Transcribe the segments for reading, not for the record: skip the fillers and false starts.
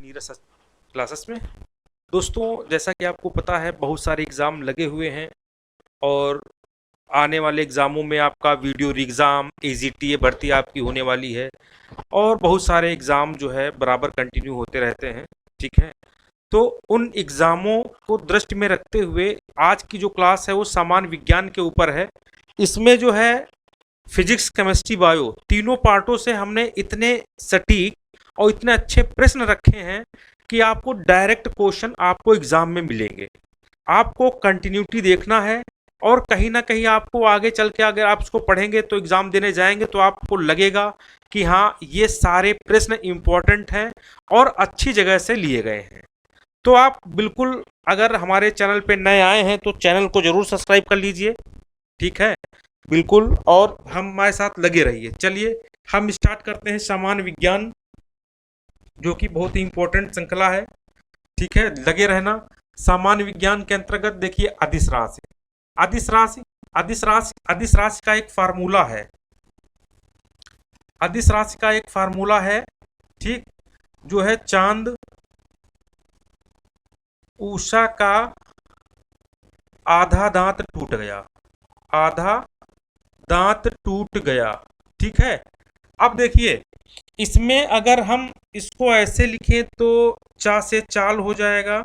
Neeraj classes में। दोस्तों, जैसा कि आपको पता है बहुत सारे एग्ज़ाम लगे हुए हैं और आने वाले एग्ज़ामों में आपका वीडियो एग्ज़ाम, एजीटीए भर्ती आपकी होने वाली है और बहुत सारे एग्ज़ाम जो है बराबर कंटिन्यू होते रहते हैं। ठीक है, तो उन एग्ज़ामों को दृष्टि में रखते हुए आज की जो क्लास है वो सामान्य विज्ञान के ऊपर है। इसमें जो है फिजिक्स, केमिस्ट्री, बायो तीनों पार्टों से हमने इतने सटीक और इतने अच्छे प्रश्न रखे हैं कि आपको डायरेक्ट क्वेश्चन आपको एग्जाम में मिलेंगे। आपको कंटिन्यूटी देखना है और कहीं ना कहीं आपको आगे चल के अगर आप इसको पढ़ेंगे तो एग्जाम देने जाएंगे तो आपको लगेगा कि हाँ, ये सारे प्रश्न इंपॉर्टेंट हैं और अच्छी जगह से लिए गए हैं। तो आप बिल्कुल अगर हमारे चैनल पे नए आए हैं तो चैनल को जरूर सब्सक्राइब कर लीजिए। ठीक है, बिल्कुल, और हमारे साथ लगे रहिए। चलिए हम स्टार्ट करते हैं सामान्य विज्ञान, जो कि बहुत ही इंपॉर्टेंट श्रृंखला है। ठीक है, लगे रहना। सामान्य विज्ञान के अंतर्गत देखिए अदिश राशि। अदिश राशि अदिश राशि अदिश राशि का एक फार्मूला है। अदिश राशि का एक फार्मूला है, ठीक, जो है चांद उषा का आधा दांत टूट गया। आधा दांत टूट गया। ठीक है, अब देखिए इसमें अगर हम इसको ऐसे लिखें तो चा से चाल हो जाएगा,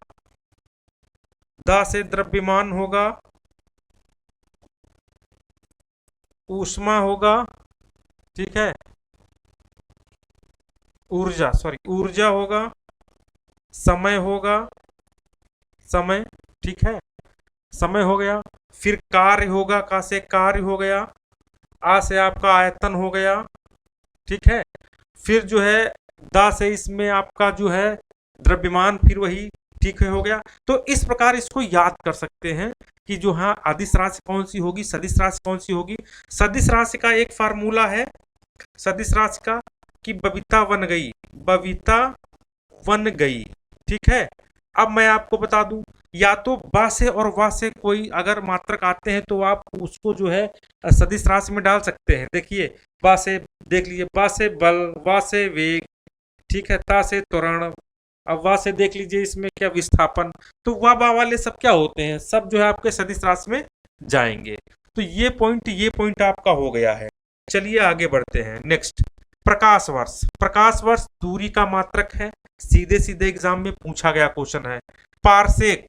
दा से द्रव्यमान होगा, ऊष्मा होगा, ठीक है, ऊर्जा होगा, समय होगा, समय, ठीक है, समय हो गया। फिर कार्य होगा, का से कार्य हो गया, आ से आपका आयतन हो गया। ठीक है, फिर जो है दा से इसमें आपका जो है द्रव्यमान, फिर वही, ठीक है, हो गया। तो इस प्रकार इसको याद कर सकते हैं कि जो हाँ अदिश राशि कौन सी होगी, सदिश राशि कौन सी होगी। सदिश राशि का एक फार्मूला है सदिश राशि का कि बबीता बन गई, बबीता बन गई। ठीक है, अब मैं आपको बता दूं, या तो बा से और वा से कोई अगर मात्रक आते हैं तो आप उसको जो है सदिश राशि में डाल सकते हैं। देखिए बा से देख लीजिए, बा से बल, वा से वेग, ठीक है, ता से त्वरण, अब वा से देख लीजिए इसमें क्या विस्थापन। तो वा बा वाले सब क्या होते हैं, सब जो है आपके सदिश राशि में जाएंगे। तो ये पॉइंट आपका हो गया है। चलिए आगे बढ़ते हैं। नेक्स्ट, प्रकाश वर्ष। प्रकाश वर्ष दूरी का मात्रक है, सीधे सीधे एग्जाम में पूछा गया क्वेश्चन है। पारसेक,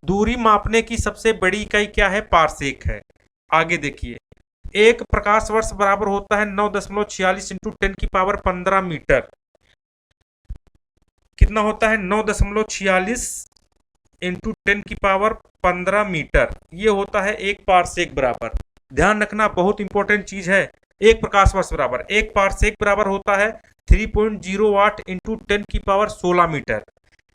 दूरी मापने की सबसे बड़ी इकाई क्या है, पारसेक है। आगे देखिए, एक प्रकाश वर्ष बराबर होता है 9.46 इंटू 10 की पावर 15 मीटर। कितना होता है, 9.46 इंटू 10 की पावर 15 मीटर। ये होता है एक पारसेक बराबर। ध्यान रखना, बहुत इंपॉर्टेंट चीज है। एक प्रकाश वर्ष बराबर, एक पारसेक बराबर होता है 3.08 इंटू 10 की पावर 16 मीटर।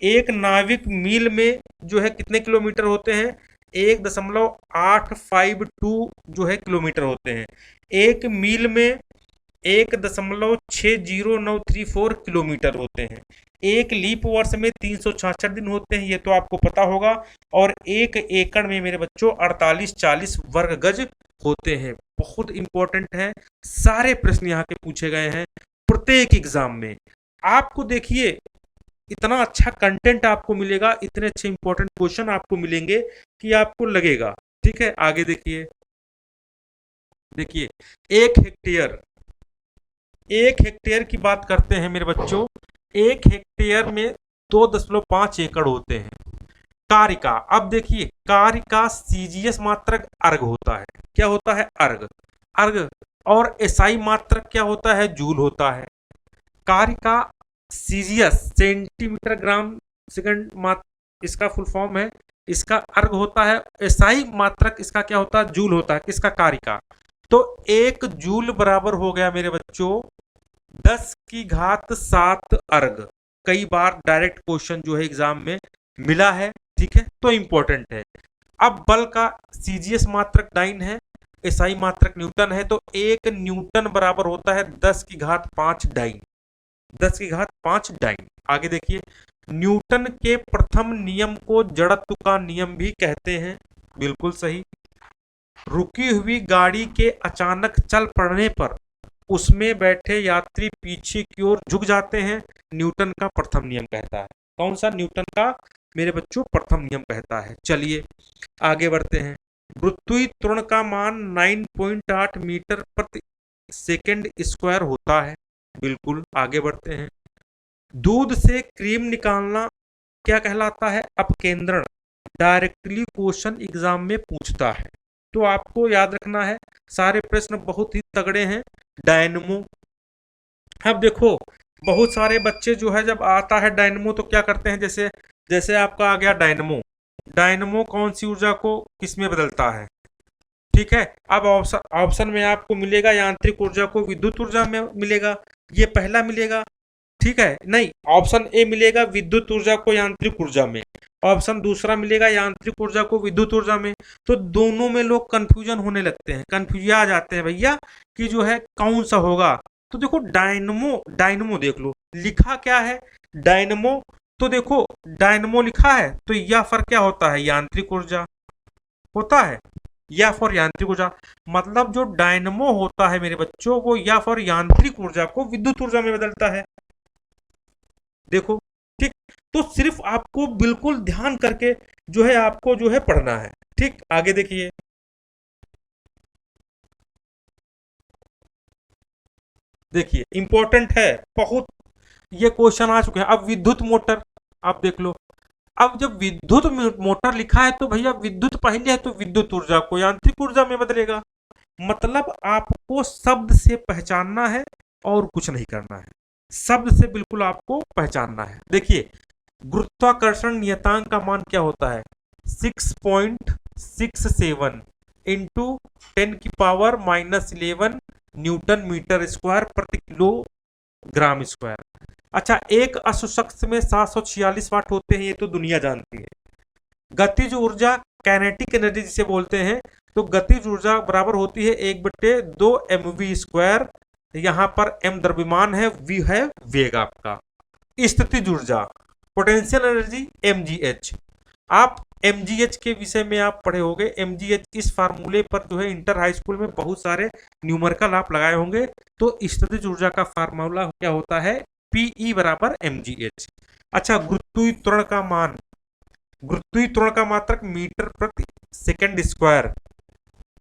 एक नाविक मील में जो है कितने किलोमीटर होते हैं, 1.852 जो है किलोमीटर होते हैं। एक मील में 1.60934 किलोमीटर होते हैं। एक लीप वर्ष में 366 दिन होते हैं, ये तो आपको पता होगा। और एक एकड़ में मेरे बच्चों 4840 वर्ग गज होते हैं। बहुत इंपॉर्टेंट है, सारे प्रश्न यहाँ के पूछे गए हैं प्रत्येक एग्जाम में। आपको देखिए इतना अच्छा कंटेंट आपको मिलेगा, इतने अच्छे इंपॉर्टेंट क्वेश्चन आपको मिलेंगे कि आपको लगेगा। ठीक है, आगे देखिए। देखिए एक हेक्टेयर की बात करते हैं मेरे बच्चों। एक हेक्टेयर में 2.5 एकड़ होते हैं। कार्य का, अब देखिए कार्य का सीजीएस मात्रक अर्ग होता है। क्या होता है, अर्ग। अर्ग और एसआई मात्रक क्या होता है, जूल होता है। कार्य का सीजीएस सेंटीमीटर ग्राम सेकंड मात्र इसका फुल फॉर्म है। इसका अर्ग होता है, एसआई मात्रक इसका क्या होता है, जूल होता है। किसका, कार्य का। तो 1 जूल बराबर हो गया मेरे बच्चों 10⁻7 अर्ग। कई बार डायरेक्ट क्वेश्चन जो है एग्जाम में मिला है। ठीक है, तो इंपॉर्टेंट है। अब बल का सीजीएस मात्रक 9 है, एसआई मात्रक न्यूटन है। तो 1 न्यूटन बराबर होता है 10⁵5 डाइन। 10⁵5 डाइन। आगे देखिए, न्यूटन के प्रथम नियम को जड़त्व का नियम भी कहते हैं। बिल्कुल सही। रुकी हुई गाड़ी के अचानक चल पड़ने पर उसमें बैठे यात्री पीछे की ओर झुक जाते हैं, न्यूटन का प्रथम नियम कहता है। कौन सा? न्यूटन का मेरे बच्चों प्रथम नियम कहता है। चलिए आगे बढ़ते हैं। गुरुत्वीय त्वरण का मान 9.8 मीटर प्रति सेकंड स्क्वायर होता है। बिल्कुल, आगे बढ़ते हैं। दूध से क्रीम निकालना क्या कहलाता है? अपकेंद्रण। डायरेक्टली क्वेश्चन एग्जाम में पूछता है, तो आपको याद रखना है। सारे प्रश्न बहुत ही तगड़े हैं। डायनमो, अब देखो बहुत सारे बच्चे जो है जब आता है डायनमो तो क्या करते हैं, जैसे जैसे आपका आ गया डायनमो। डायनमो कौन सी ऊर्जा को किस में बदलता है? ठीक है, अब ऑप्शन ऑप्शन में आपको मिलेगा यांत्रिक ऊर्जा को विद्युत ऊर्जा में मिलेगा, ये पहला मिलेगा। ठीक है, नहीं, ऑप्शन ए मिलेगा विद्युत ऊर्जा को यांत्रिक ऊर्जा में, ऑप्शन दूसरा मिलेगा यांत्रिक ऊर्जा को विद्युत ऊर्जा में। तो दोनों में लोग कंफ्यूजन होने लगते हैं, कंफ्यूज आ जाते हैं भैया कि जो है कौन सा होगा। तो देखो डायनमो, डायनमो देख लो लिखा क्या है डायनमो, तो देखो डायनमो लिखा है तो यह फर्क क्या होता है? यांत्रिक ऊर्जा होता है, या फॉर यांत्रिक ऊर्जा। मतलब जो डायनमो होता है मेरे बच्चों वो या फॉर यांत्रिक ऊर्जा को विद्युत ऊर्जा में बदलता है। देखो, ठीक, तो सिर्फ आपको बिल्कुल ध्यान करके जो है आपको जो है पढ़ना है। ठीक, आगे देखिए। देखिए इंपॉर्टेंट है बहुत, ये क्वेश्चन आ चुके हैं। अब विद्युत मोटर, आप देख लो, अब जब विद्युत मोटर लिखा है तो भैया विद्युत पहले है तो विद्युत ऊर्जा को यांत्रिक ऊर्जा में बदलेगा। मतलब आपको शब्द से पहचानना है और कुछ नहीं करना है, शब्द से बिल्कुल आपको पहचानना है। देखिए गुरुत्वाकर्षण नियतांक का मान क्या होता है? 6.67 इंटू 10⁻⁻11 न्यूटन मीटर स्क्वायर प्रति किलोग्राम स्क्वायर। अच्छा, एक अशुशक्त में 746 वाट होते हैं, ये तो दुनिया जानती है। गतिज ऊर्जा काइनेटिक एनर्जी जिसे बोलते हैं, तो गतिज ऊर्जा बराबर होती है 1/2 mv स्क्वायर। यहाँ पर m द्रव्यमान है, v है वेग आपका। स्थितिज ऊर्जा पोटेंशियल एनर्जी mgh, आप mgh के विषय में आप पढ़े होंगे। mgh इस फार्मूले पर जो है इंटर हाई स्कूल में बहुत सारे न्यूमेरिकल आप लगाए होंगे। तो स्थितिज ऊर्जा का फार्मूला क्या होता है? Pe बराबर mgh। अच्छा, गुरुत्वीय त्वरण का मान, गुरुत्वीय त्वरण का मात्रक मीटर प्रति सेकंड स्क्वायर।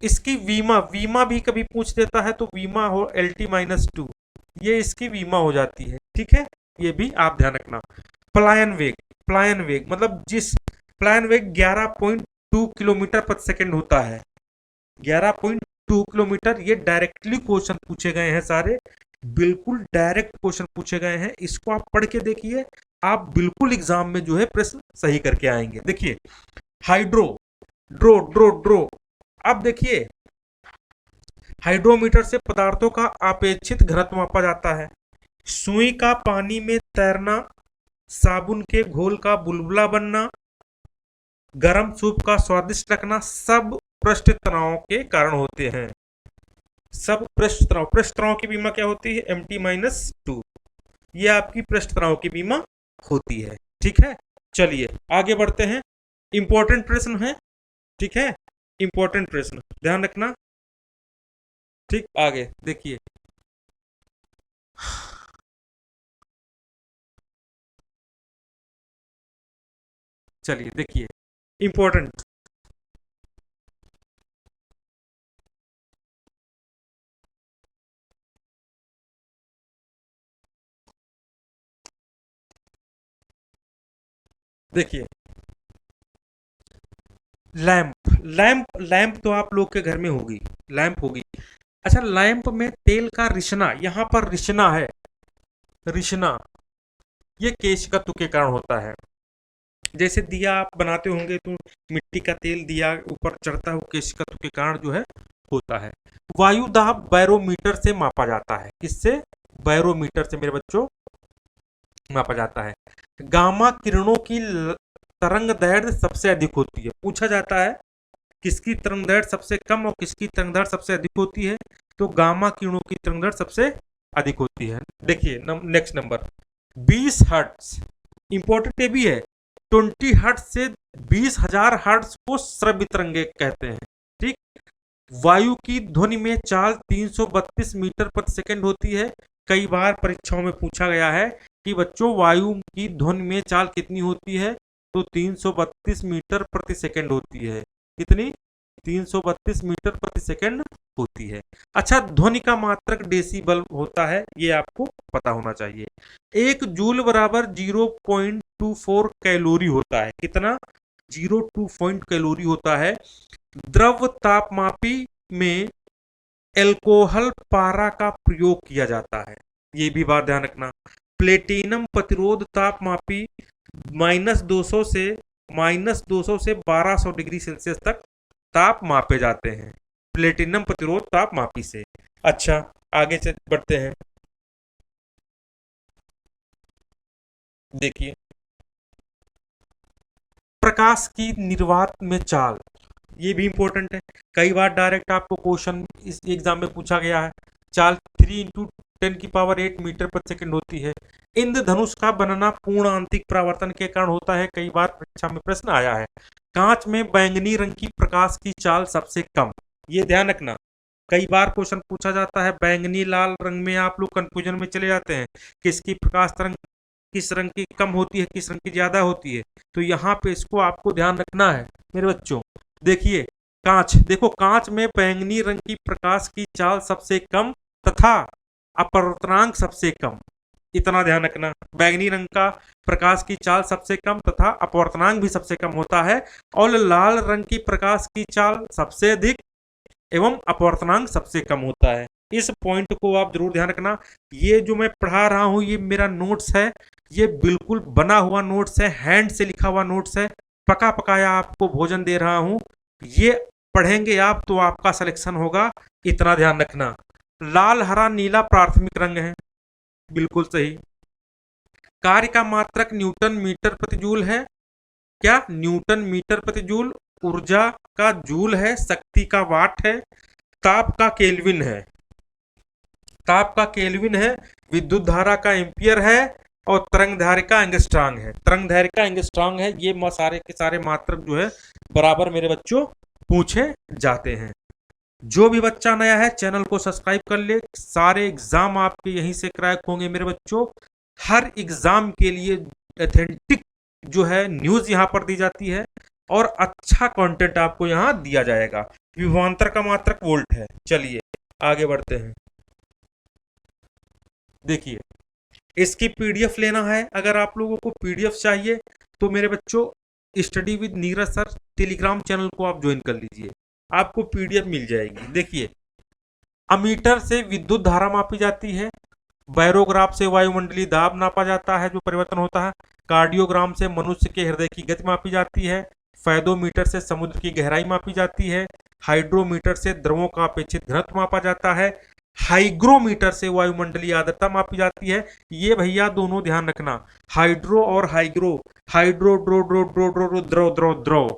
इसकी वीमा, वीमा भी कभी पूछ देता है तो वीमा हो LT-2, ये इसकी वीमा हो जाती है। ठीक है, ये भी आप ध्यान रखना। पलायन वेग, पलायन वेग मतलब जिस पलायन वेग 11.2 किलोमीटर प्रति सेकंड होता है, 11.2 किलोमीटर। ये डायरेक्टली क्वेश्चन पूछे गए हैं सारे, बिल्कुल डायरेक्ट क्वेश्चन पूछे गए हैं। इसको आप पढ़ के देखिए, आप बिल्कुल एग्जाम में जो है प्रश्न सही करके आएंगे। देखिए हाइड्रो, ड्रो ड्रो ड्रो, अब देखिए हाइड्रोमीटर से पदार्थों का अपेक्षित घनत्व मापा जाता है। सुई का पानी में तैरना, साबुन के घोल का बुलबुला बनना, गर्म सूप का स्वादिष्ट लगना, सब पृष्ठ तनाव के कारण होते हैं। सब पृष्ठ तनाव, पृष्ठ तनाव की बीमा क्या होती है? MT-2, ये आपकी पृष्ठ तनाव की बीमा होती है। ठीक है, चलिए आगे बढ़ते हैं। इंपॉर्टेंट प्रश्न है, ठीक है, इंपॉर्टेंट प्रश्न ध्यान रखना। ठीक, आगे देखिए। चलिए देखिए इंपॉर्टेंट, देखिए लैंप, लैंप लैंप तो आप लोग के घर में होगी, लैंप होगी। अच्छा, लैंप में तेल का रिश्ना, यहाँ पर रिश्ना है, रिश्ना, ये केशिकात्व के कारण होता है। जैसे दिया आप बनाते होंगे तो मिट्टी का तेल दिया ऊपर चढ़ता है, वो केशिकात्व के कारण जो है होता है। वायु दाब बैरोमीटर से मापा जाता है, किससे? बैरोमीटर से मेरे बच्चों मापा जाता है। गामा किरणों की तरंग दैर्ध्य सबसे अधिक होती है, पूछा जाता है किसकी तरंग दैर्ध्य सबसे कम और किसकी तरंग दैर्ध्य सबसे अधिक होती है? तो गामा किरणों की तरंग दैर्ध्य सबसे अधिक होती है। देखिए नेक्स्ट नंबर 20 हर्ट्ज, इंपॉर्टेंट ये भी है। 20 हर्ट्ज से 20,000 हर्ट्ज को श्रव्य तरंगे कहते हैं। ठीक, वायु की ध्वनि में चाल 332 मीटर प्रति सेकंड होती है। कई बार परीक्षाओं में पूछा गया है कि बच्चों वायु की ध्वनि में चाल कितनी होती है, तो 332 मीटर प्रति सेकंड होती है। कितनी? 332 मीटर प्रति सेकंड होती है। अच्छा, ध्वनि का मात्रक डेसिबल होता है, ये आपको पता होना चाहिए। 1 जूल बराबर 0.24 कैलोरी होता है। कितना? 0.2 कैलोरी होता है। द्रव तापमापी में एल्कोहल पारा का प्रयोग किया जाता है, ये भी बात ध्यान रखना। प्लेटिनम प्रतिरोध तापमापी -200 से -1200 डिग्री सेल्सियस तक ताप मापे जाते हैं, प्लेटिनम प्रतिरोध तापमापी से। अच्छा, आगे बढ़ते हैं। देखिए, प्रकाश की निर्वात में चाल, ये भी इंपॉर्टेंट है। कई बार डायरेक्ट आपको क्वेश्चन इस एग्जाम में पूछा गया है। चाल 3 × 10⁸ मीटर प्रति सेकंड होती है। इंद्रधनुष का बनना पूर्ण आंतरिक परावर्तन के कारण होता है। कई बार परीक्षा में प्रश्न आया है। कांच में बैंगनी रंग की प्रकाश की चाल सबसे कम, ये ध्यान रखना। कई बार क्वेश्चन पूछा जाता है, बैंगनी लाल रंग में आप लोग कंफ्यूजन में चले जाते हैं, किसकी प्रकाश तरंग किस रंग की कम होती है, किस रंग की ज्यादा होती है। तो यहाँ पे इसको आपको ध्यान रखना है मेरे बच्चों। देखिए, कांच, देखो कांच में बैंगनी रंग की प्रकाश की चाल सबसे कम तथा अपवर्तनांक सबसे कम, इतना ध्यान रखना। बैंगनी रंग का प्रकाश की चाल सबसे कम तथा अपवर्तनांक भी सबसे कम होता है, और लाल रंग की प्रकाश की चाल सबसे अधिक एवं अपवर्तनांक सबसे कम होता है। इस पॉइंट को आप जरूर ध्यान रखना। ये जो मैं पढ़ा रहा हूं, ये मेरा नोट्स है, ये बिल्कुल बना हुआ नोट्स है, हैंड से लिखा हुआ नोट्स है, पका पकाया आपको भोजन दे रहा हूं। ये पढ़ेंगे आप तो आपका सिलेक्शन होगा, इतना ध्यान रखना। लाल हरा नीला प्राथमिक रंग है, बिल्कुल सही। कार्य का मात्रक न्यूटन मीटर प्रति जूल है। क्या? न्यूटन मीटर प्रति जूल। ऊर्जा का जूल है, शक्ति का वाट है, ताप का केल्विन है, ताप का केल्विन है, विद्युत धारा का एम्पियर है, और तरंग दैर्घ्य का एंगस्ट्रॉम है। तरंग दैर्घ्य का एंगस्ट्रॉम है। ये सारे के सारे मात्रक जो है बराबर मेरे बच्चों पूछे जाते हैं। जो भी बच्चा नया है चैनल को सब्सक्राइब कर ले। सारे एग्जाम आपके यहीं से क्रैक होंगे मेरे बच्चों। हर एग्जाम के लिए ऑथेंटिक जो है न्यूज यहाँ पर दी जाती है, और अच्छा कंटेंट आपको यहाँ दिया जाएगा। विभवांतर का मात्रक वोल्ट है। चलिए आगे बढ़ते हैं। देखिए, इसकी पीडीएफ लेना है। अगर आप लोगों को पीडीएफ चाहिए तो मेरे बच्चों study with Neeraj sir Telegram channel को आप ज्वाइन कर लीजिए, आपको पीडीएफ मिल जाएगी। देखिए, अमीटर से विद्युत धारा मापी जाती है, बैरोग्राफ से वायुमंडलीय दाब नापा जाता है जो परिवर्तन होता है, कार्डियोग्राम से मनुष्य के हृदय की गति मापी जाती है, फैदोमीटर से समुद्र की गहराई मापी जाती है, हाइड्रोमीटर से द्रवों का अपेक्षित घनत्व मापा जाता है, हाइग्रोमीटर से वायुमंडलीय आर्द्रता मापी जाती है। ये भैया दोनों ध्यान रखना, हाइड्रो और हाइग्रो। हाइड्रो ड्रो ड्रो ड्रो ड्रो ड्रो द्रव द्रव द्रव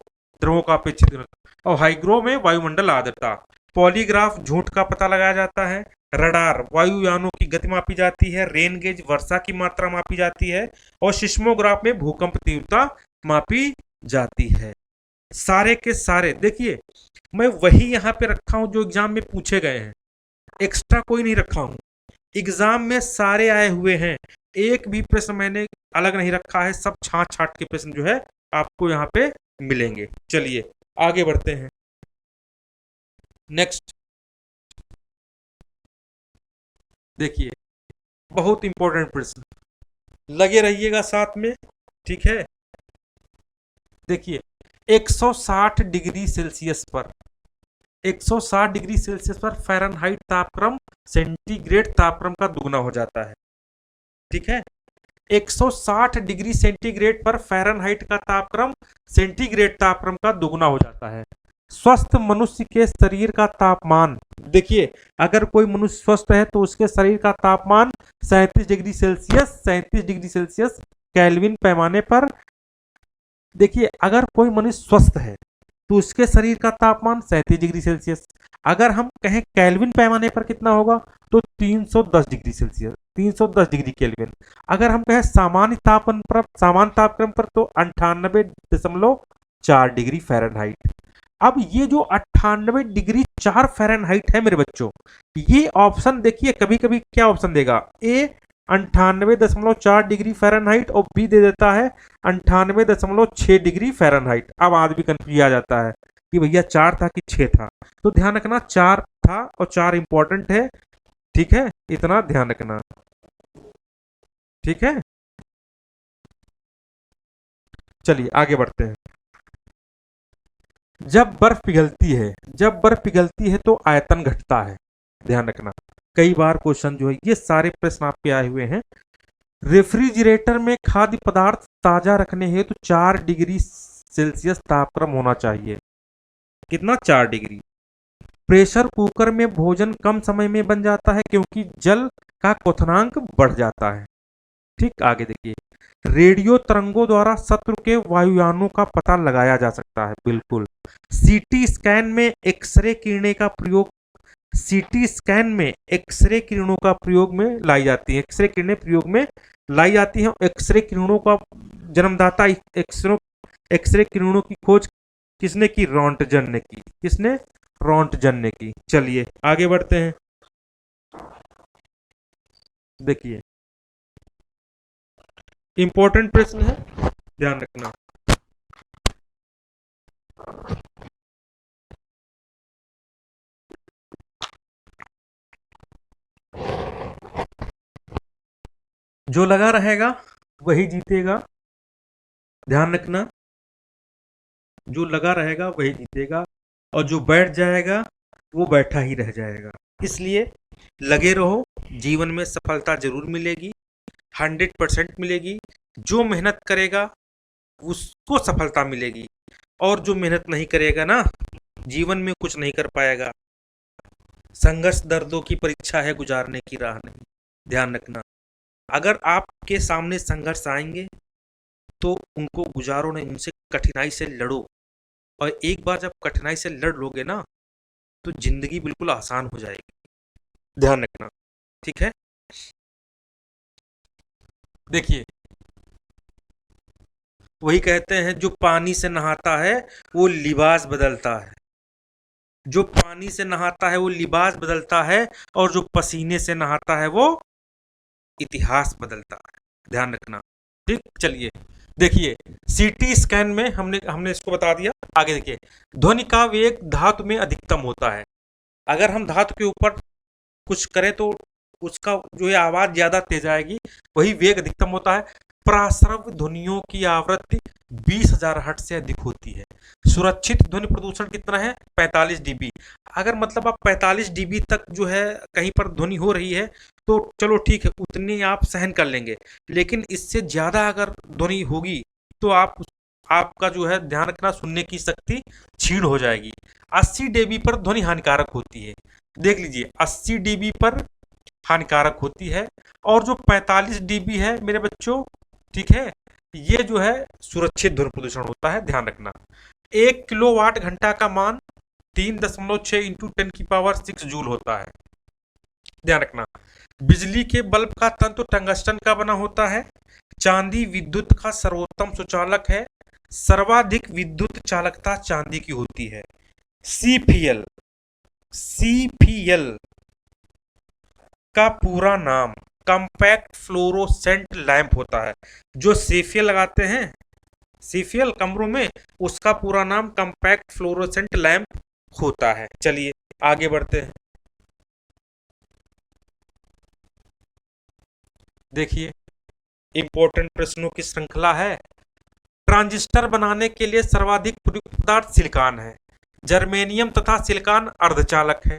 द्रवों का अपेक्षित घनत्व, और हाइग्रो में वायुमंडल आर्द्रता। पॉलीग्राफ झूठ का पता लगाया जाता है, रडार वायुयानों की गति मापी जाती है, रेन गेज वर्षा की मात्रा मापी जाती है, और सिस्मोग्राफ में भूकंप तीव्रता मापी जाती है। सारे के सारे देखिए, मैं वही यहाँ पे रखा हूं जो एग्जाम में पूछे गए हैं, एक्स्ट्रा कोई नहीं रखा हूं। एग्जाम में सारे आए हुए हैं, एक भी प्रश्न मैंने अलग नहीं रखा है। सब छांट छांट के प्रश्न जो है आपको यहाँ पे मिलेंगे। चलिए आगे बढ़ते हैं। नेक्स्ट देखिए, बहुत इंपॉर्टेंट प्रश्न, लगे रहिएगा साथ में, ठीक है। देखिए, 160 डिग्री सेल्सियस पर 160 डिग्री सेल्सियस पर फ़ारेनहाइट तापक्रम सेंटीग्रेड तापक्रम का दुगना हो जाता है, ठीक है। 160 डिग्री सेंटीग्रेड पर फ़ारेनहाइट का तापक्रम सेंटीग्रेड तापक्रम का दुगना हो जाता है। स्वस्थ मनुष्य के शरीर का तापमान, देखिए अगर कोई मनुष्य स्वस्थ है तो उसके शरीर का तापमान 37 डिग्री सेल्सियस केल्विन पैमाने पर। देखिए, अगर कोई मनुष्य स्वस्थ है तो उसके शरीर का तापमान 37 डिग्री सेल्सियस। अगर हम कहें केल्विन पैमाने पर कितना होगा तो 310 डिग्री सेल्सियस, 310 डिग्री केल्विन। अगर हम कहें सामान्य तापक्रम पर तो 98.4 डिग्री फ़ारेनहाइट। अब ये जो 98 डिग्री 4 फ़ारेनहाइट है मेरे बच्चों, ये ऑप्शन देखिए कभी कभी क्या ऑप्शन देगा, ए 98.4 डिग्री फ़ारेनहाइट और बी दे देता है 98.6 डिग्री फ़ारेनहाइट। अब आदमी कंफ्यूज आ जाता है कि भैया 4 था कि 6 था। तो ध्यान रखना 4 था और 4 इंपॉर्टेंट है, ठीक है, इतना ध्यान रखना, ठीक है। चलिए आगे बढ़ते हैं। जब बर्फ पिघलती है, जब बर्फ पिघलती है तो आयतन घटता है, ध्यान रखना। कई बार क्वेश्चन जो है ये सारे प्रश्न आपके आए हुए हैं। रेफ्रिजरेटर में खाद्य पदार्थ ताजा रखने हेतु 4 डिग्री सेल्सियस तापक्रम होना चाहिए। कितना? 4 डिग्री। प्रेशर कुकर में भोजन कम समय में बन जाता है क्योंकि जल का क्वथनांक बढ़ जाता है। ठीक, आगे देखिए। रेडियो तरंगों द्वारा शत्रु के वायुयानों का पता लगाया जा सकता है, बिल्कुल। सीटी स्कैन में एक्सरे किरणें का प्रयोग, सीटी स्कैन में एक्सरे किरणों का प्रयोग में लाई जाती है, एक्सरे किरणें प्रयोग में लाई जाती हैं। एक्सरे किरणों का जन्मदाता एक्सरे किरणों की खोज किसने की? रॉन्टजन ने की। किसने? रॉन्टजन ने की। चलिए आगे बढ़ते हैं। देखिए इंपॉर्टेंट प्रश्न है, ध्यान रखना। जो लगा रहेगा वही जीतेगा, ध्यान रखना। जो लगा रहेगा वही जीतेगा और जो बैठ जाएगा वो बैठा ही रह जाएगा। इसलिए लगे रहो, जीवन में सफलता जरूर मिलेगी, 100% मिलेगी। जो मेहनत करेगा उसको सफलता मिलेगी और जो मेहनत नहीं करेगा ना, जीवन में कुछ नहीं कर पाएगा। संघर्ष दर्दों की परीक्षा है, गुजारने की राह नहीं, ध्यान रखना। अगर आपके सामने संघर्ष आएंगे तो उनको गुजारो नहीं, उनसे कठिनाई से लड़ो। और एक बार जब कठिनाई से लड़ लोगे ना तो जिंदगी बिल्कुल आसान हो जाएगी, ध्यान रखना, ठीक है। देखिए वही कहते हैं, जो पानी से नहाता है वो लिबास बदलता है, जो पानी से नहाता है वो लिबास बदलता है और जो पसीने से नहाता है वो इतिहास बदलता है, ध्यान रखना, ठीक। चलिए देखिए, सीटी स्कैन में हमने हमने इसको बता दिया। आगे देखिए, ध्वनि का वेग धातु में अधिकतम होता है। अगर हम धातु के ऊपर कुछ करें तो उसका जो है आवाज ज्यादा तेज आएगी, वही वेग अधिकतम होता है। प्रासरव ध्वनियों की आवृत्ति 20,000 हर्ट्ज से अधिक होती है। सुरक्षित ध्वनि प्रदूषण कितना है? 45 डीबी। अगर मतलब आप 45 डीबी तक जो है कहीं पर ध्वनि हो रही है तो चलो ठीक है, उतनी आप सहन कर लेंगे। लेकिन इससे ज्यादा अगर ध्वनि होगी तो आपका जो है ध्यान रखना, सुनने की शक्ति क्षीण हो जाएगी। 80 डीबी पर ध्वनि हानिकारक होती है। देख लीजिए 80 डीबी पर हानिकारक होती है और जो 45 डीबी है मेरे बच्चों, ठीक है, ये जो है सुरक्षित ध्वनि प्रदूषण होता है, ध्यान रखना। 1 किलोवाट घंटा का मान 3.6 इंटू 10⁶ जूल होता है, ध्यान रखना। बिजली के बल्ब का तंतु टंगस्टन का बना होता है। चांदी विद्युत का सर्वोत्तम सुचालक है। सर्वाधिक विद्युत चालकता चांदी की होती है। सीपीएल, सीपीएल का पूरा नाम कॉम्पैक्ट फ्लोरोसेंट लैंप होता है। जो सेफियल लगाते हैं, सेफियल कमरों में, उसका पूरा नाम कॉम्पैक्ट फ्लोरोसेंट लैंप होता है। चलिए आगे बढ़ते हैं। देखिए इंपॉर्टेंट प्रश्नों की श्रृंखला है। ट्रांजिस्टर बनाने के लिए सर्वाधिक प्रयुक्त पदार्थ सिलिकॉन है। जर्मेनियम तथा सिलिकॉन अर्धचालक है।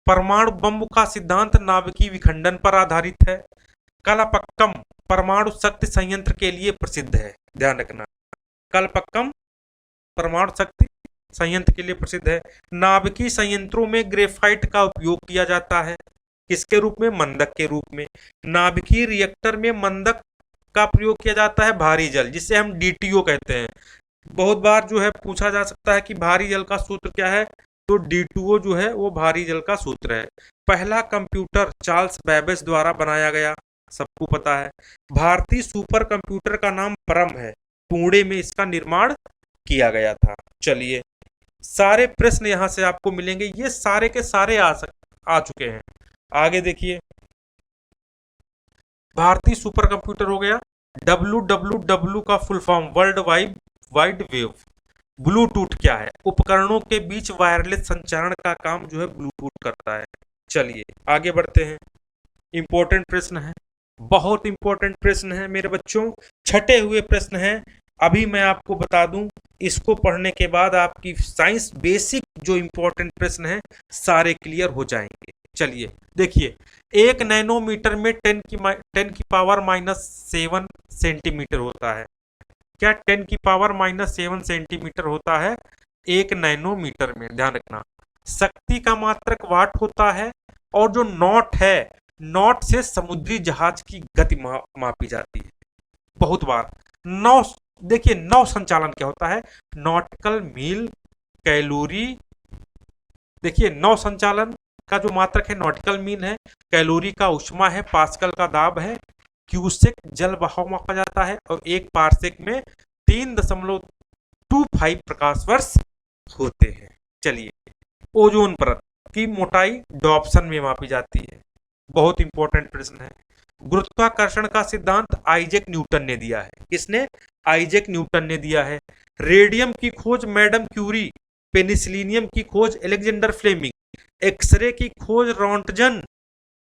परमाणु बम का सिद्धांत नाभिकीय विखंडन पर आधारित है। कलपक्कम परमाणु शक्ति संयंत्र के लिए प्रसिद्ध है, ध्यान रखना। कलपक्कम परमाणु शक्ति संयंत्र के लिए प्रसिद्ध है। नाभिकीय संयंत्रों में ग्रेफाइट का उपयोग किया जाता है। किसके रूप में? मंदक के रूप में। नाभिकीय रिएक्टर में मंदक का प्रयोग किया जाता है भारी जल, जिसे हम डीटीओ कहते हैं। बहुत बार जो है पूछा जा सकता है कि भारी जल का सूत्र क्या है, तो डीटीओ जो है वो भारी जल का सूत्र है। पहला कंप्यूटर चार्ल्स बेबेज द्वारा बनाया गया, सबको पता है। भारतीय सुपर कंप्यूटर का नाम परम है। पुणे में इसका निर्माण किया गया था। चलिए सारे प्रश्न यहां से आपको मिलेंगे, ये सारे के सारे आ चुके हैं। आगे देखिए, भारतीय सुपर कंप्यूटर हो गया। WWW का full form world wide wave. Bluetooth क्या है? उपकरणों के बीच वायरलेस संचारण का काम जो है ब्लूटूथ करता है। चलिए आगे बढ़ते हैं। इंपॉर्टेंट प्रश्न है, बहुत इंपॉर्टेंट प्रश्न है मेरे बच्चों, छटे हुए प्रश्न है। अभी मैं आपको बता दूं, इसको पढ़ने के बाद आपकी साइंस बेसिक जो इंपॉर्टेंट प्रश्न है सारे क्लियर हो जाएंगे। चलिए देखिए, 1 नैनोमीटर में 10 की पावर -7 सेंटीमीटर होता है। क्या 10 की पावर -7 सेंटीमीटर होता है 1 नैनोमीटर में? ध्यान रखना। शक्ति का मात्रक वाट होता है, और जो नॉट है, नॉट से समुद्री जहाज की गति मापी जाती है। बहुत बार नौ, देखिए नौ संचालन क्या होता है? नॉटिकल मील, कैलोरी। देखिए नौ संचालन का जो मात्रक है नॉटिकल मील है, कैलोरी का उष्मा है, पास्कल का दाब है, क्यूसेक जल बहाव मापा जाता है, और 1 पारसेक में 3.25 प्रकाश वर्ष होते हैं। चलिए, ओजोन परत की मोटाई डॉप्सन में मापी जाती है। बहुत इंपॉर्टेंट प्रश्न है। गुरुत्वाकर्षण का सिद्धांत आइजैक न्यूटन ने दिया है। किसने? आइजैक न्यूटन ने दिया है। रेडियम की खोज मैडम क्यूरी, पेनिसिलिनियम की खोज अलेक्जेंडर फ्लेमिंग, एक्सरे की खोज रॉन्टजन,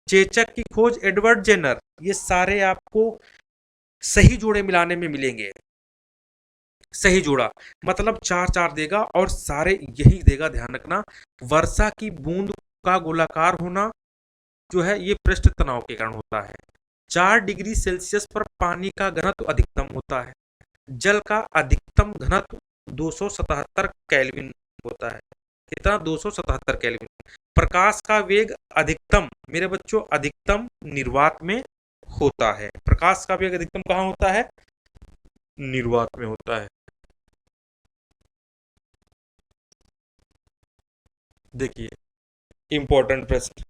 चेचक की खोज एडवर्ड जेनर। ये सारे आपको सही जोड़े मिलाने में मिलेंगे। सही जोड़ा मतलब 4-4 देगा और सारे यही देगा, ध्यान रखना। वर्षा की बूंद का गोलाकार होना जो है ये पृष्ठ तनाव के कारण होता है। 4 डिग्री सेल्सियस पर पानी का घनत्व अधिकतम होता है। जल का अधिकतम घनत्व 277 केल्विन होता है। कितना? 277 केल्विन। प्रकाश का वेग अधिकतम मेरे बच्चों अधिकतम निर्वात में होता है। प्रकाश का वेग अधिकतम कहाँ होता है? निर्वात में होता है। देखिए इंपॉर्टेंट प्रश्न,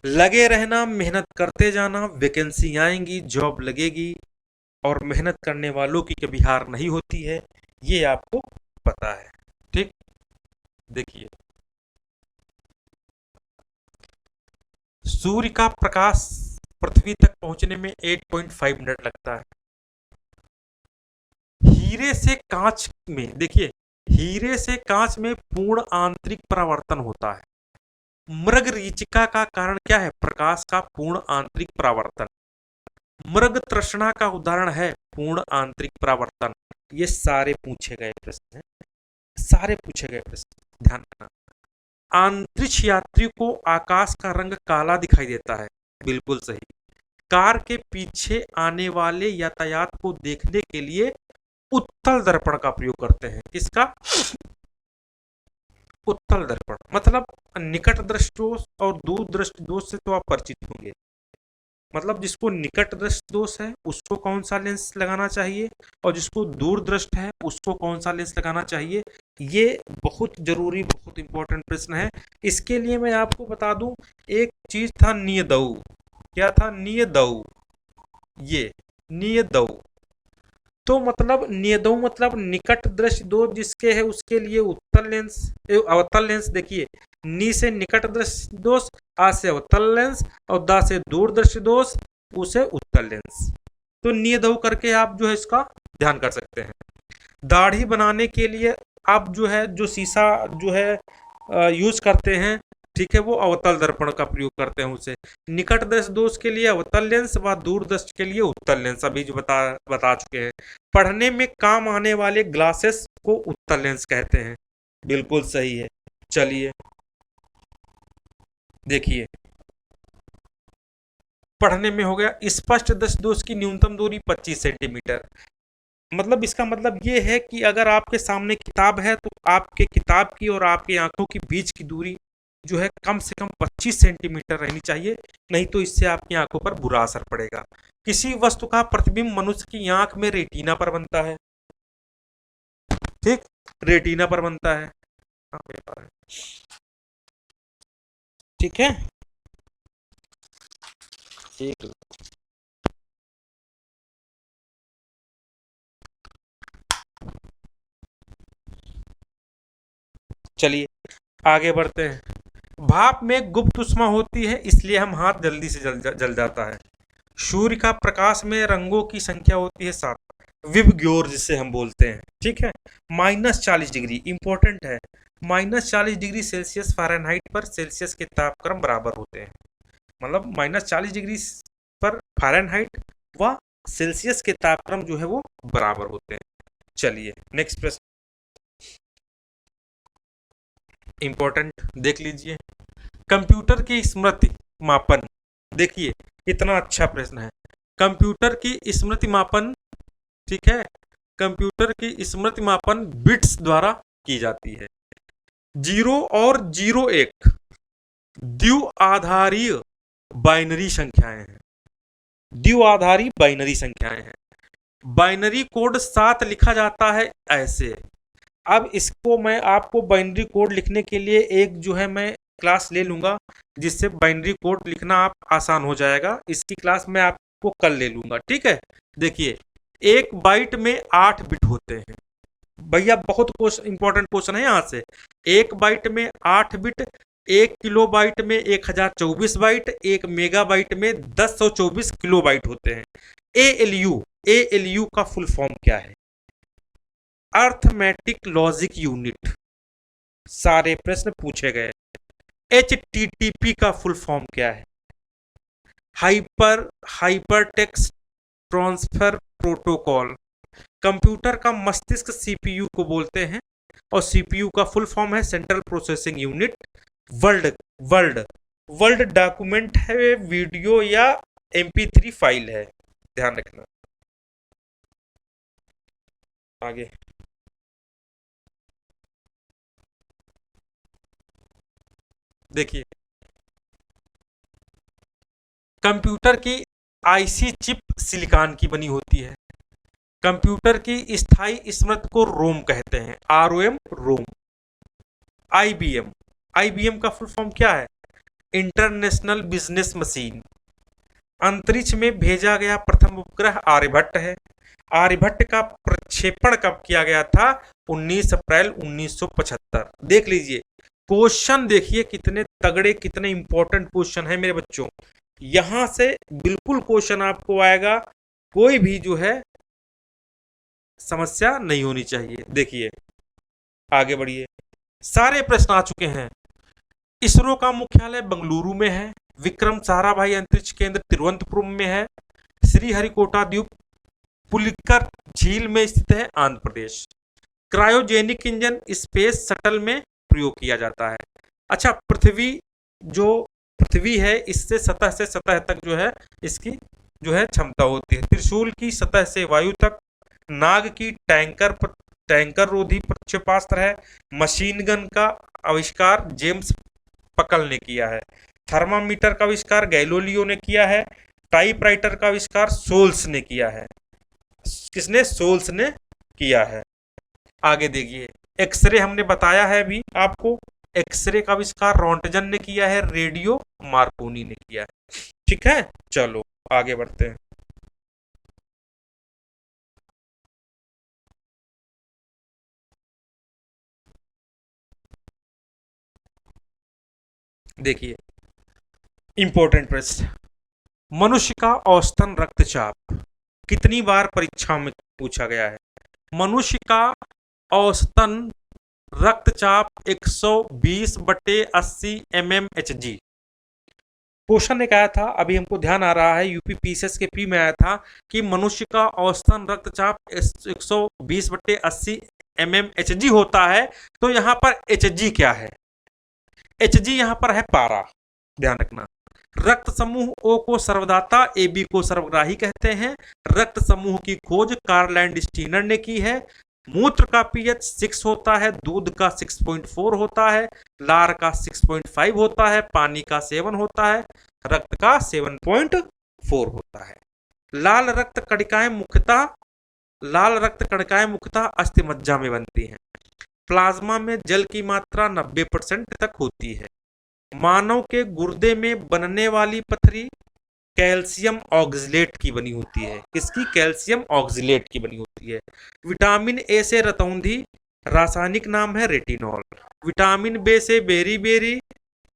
लगे रहना, मेहनत करते जाना, वैकेंसी आएंगी, जॉब लगेगी, और मेहनत करने वालों की कभी हार नहीं होती है, ये आपको पता है। ठीक, देखिए सूर्य का प्रकाश पृथ्वी तक पहुंचने में 8.5 मिनट लगता है। हीरे से कांच में, देखिए हीरे से कांच में पूर्ण आंतरिक परावर्तन होता है। मृगरीचिका का कारण क्या है? प्रकाश का पूर्ण आंतरिक परावर्तन। मृग तृष्णा का उदाहरण है पूर्ण आंतरिक परावर्तन। ये सारे पूछे गए प्रश्न हैं, सारे पूछे गए प्रश्न, ध्यान रखना। अंतरिक्ष यात्री को आकाश का रंग काला दिखाई देता है। बिल्कुल सही। कार के पीछे आने वाले यातायात को देखने के लिए उत्तल दर्पण का प्रयोग करते हैं। किसका? उत्तल दर्पण। मतलब निकट दृष्टि दोष और दूर दृष्टि दोष से तो आप परिचित होंगे। मतलब जिसको निकट दृष्टि दोष है उसको कौन सा लेंस लगाना चाहिए, और जिसको दूर दृष्टि है उसको कौन सा लेंस लगाना चाहिए। ये बहुत जरूरी, बहुत इंपॉर्टेंट प्रश्न है। इसके लिए मैं आपको बता दूं, एक चीज था नियदौ। क्या था? नियदौ। ये नियदौ तो मतलब नियदौ मतलब निकट दृष्टि दोष जिसके है उसके लिए उत्तल लेंस, अवतल लेंस। देखिए नी से निकट दृष्टि दोष, आ से अवतल लेंस, और दा से दूर दृष्टि दोष, उसे उत्तल लेंस। तो नियदौ करके आप जो है इसका ध्यान कर सकते हैं। दाढ़ी बनाने के लिए आप जो है जो शीशा जो है यूज करते हैं, ठीक है, वो अवतल दर्पण का प्रयोग करते हैं। उसे निकट दृष्टि दोष के लिए अवतल लेंस व दूर दृष्टि के लिए उत्तल लेंस, अभी जो बता चुके हैं। पढ़ने में काम आने वाले ग्लासेस को उत्तल लेंस कहते हैं। बिल्कुल सही है। चलिए देखिए, पढ़ने में हो गया स्पष्ट दृष्टि दोष की न्यूनतम दूरी 25 सेंटीमीटर। मतलब इसका मतलब ये है कि अगर आपके सामने किताब है तो आपके किताब की और आपकी आंखों की बीच की दूरी जो है कम से कम 25 सेंटीमीटर रहनी चाहिए, नहीं तो इससे आपकी आंखों पर बुरा असर पड़ेगा। किसी वस्तु का प्रतिबिंब मनुष्य की आंख में रेटिना पर बनता है। ठीक, रेटिना पर बनता है। ठीक है, एक चलिए आगे बढ़ते हैं। भाप में गुप्त उष्मा होती है, इसलिए हम हाथ जल्दी से जल जाता है। सूर्य का प्रकाश में रंगों की संख्या होती है 7, विबग्योर जिसे हम बोलते हैं, ठीक है। -40 डिग्री इंपॉर्टेंट है, -40 डिग्री सेल्सियस फ़ारेनहाइट पर सेल्सियस के तापक्रम बराबर होते हैं, मतलब -40 डिग्री पर फ़ारेनहाइट व सेल्सियस के तापक्रम जो है वो बराबर होते हैं। चलिए नेक्स्ट प्रश्न इंपॉर्टेंट देख लीजिए, कंप्यूटर की स्मृति मापन, देखिए कितना अच्छा प्रश्न है। कंप्यूटर की स्मृति मापन, ठीक है, कंप्यूटर की स्मृति मापन बिट्स द्वारा की जाती है। 0 और 01 द्विआधारीय बाइनरी संख्याएं हैं, द्विआधारी बाइनरी संख्याएं हैं। बाइनरी कोड 7 लिखा जाता है ऐसे। अब इसको मैं आपको बाइनरी कोड लिखने के लिए एक जो है मैं क्लास ले लूंगा, जिससे बाइनरी कोड लिखना आप आसान हो जाएगा। इसकी क्लास मैं आपको कल ले लूंगा, ठीक है। देखिए 1 बाइट में 8 बिट होते हैं भैया, बहुत इंपॉर्टेंट क्वेश्चन है यहाँ से। 1 बाइट में 8 बिट, 1 किलो बाइट में 1024 बाइट, 1 मेगा बाइट में 1024 किलो बाइट होते हैं। ALU का फुल फॉर्म क्या है? अर्थमेटिक लॉजिक यूनिट, सारे प्रश्न पूछे गए। HTTP का फुल फॉर्म क्या है? Hypertext transfer protocol. कंप्यूटर का मस्तिष्क CPU को बोलते हैं, और CPU का फुल फॉर्म है central processing unit. World document है, वीडियो या MP3 फाइल है, ध्यान रखना। आगे देखिए, कंप्यूटर की IC चिप सिलिकॉन की बनी होती है। कंप्यूटर की स्थायी स्मृति को रोम कहते हैं, ROM, रोम। IBM का फुल फॉर्म क्या है? International business machine. अंतरिक्ष में भेजा गया प्रथम उपग्रह आर्यभट्ट है। आर्यभट्ट का प्रक्षेपण कब किया गया था? 19 अप्रैल 1975। देख लीजिए क्वेश्चन, देखिए कितने तगड़े, कितने इंपॉर्टेंट क्वेश्चन है मेरे बच्चों। यहां से बिल्कुल क्वेश्चन आपको आएगा, कोई भी जो है समस्या नहीं होनी चाहिए। देखिए आगे बढ़िए, सारे प्रश्न आ चुके हैं। इसरो का मुख्यालय बेंगलुरु में है। विक्रम साराभाई अंतरिक्ष केंद्र तिरुवनंतपुरम में है। श्रीहरिकोटा द्वीप पुलिकर झील में स्थित है, Andhra Pradesh. Cryogenic engine space shuttle में प्रयोग किया जाता है। अच्छा, पृथ्वी है, इससे सतह तक जो है इसकी जो है क्षमता होती है। त्रिशूल की सतह से वायु तक। नाग की टैंकर रोधी प्रक्षेपास्त्र है। मशीन गन का आविष्कार जेम्स पकल ने किया है। थर्मामीटर का आविष्कार गैलीलियो ने किया है। टाइपराइटर का आविष्कार सोल्स ने किया है। किसने? सोल्स ने किया है। आगे देखिए, एक्सरे हमने बताया है अभी आपको, एक्सरे का आविष्कार रोंटगन ने किया है, रेडियो मार्कोनी ने किया है, ठीक है। चलो आगे बढ़ते हैं। देखिए इंपॉर्टेंट प्रश्न, मनुष्य का औसतन रक्तचाप कितनी बार परीक्षा में पूछा गया है? मनुष्य का औसतन रक्तचाप 120/80 mmHg। क्वेश्चन ने कहा था, अभी हमको ध्यान आ रहा है, यूपी PCS के पी में आया था कि मनुष्य का औसतन रक्तचाप 120/80 mmHg होता है। तो यहाँ पर Hg क्या है? Hg यहाँ पर है पारा, ध्यान रखना। रक्त समूह O को सर्वदाता, AB को सर्वग्राही कहते हैं। रक्त समूह की खोज कार्ल लैंडस्टीनर ने की है। मूत्र का pH 6 होता है, दूध का 6.4 होता है, लार का 6.5 होता है, पानी का 7 होता है, रक्त का 7.4 होता है। लाल रक्त कणिकाएं मुख्यतः अस्थिमज्जा में बनती हैं। प्लाज्मा में जल की मात्रा 90% तक होती है। मानव के गुर्दे में बनने वाली पथरी कैल्शियम ऑक्सलेट की बनी होती है। किसकी? कैल्शियम ऑक्सलेट की बनी होती है। विटामिन ए से रतौंधी, रासायनिक नाम है रेटिनॉल। विटामिन बी से बेरी,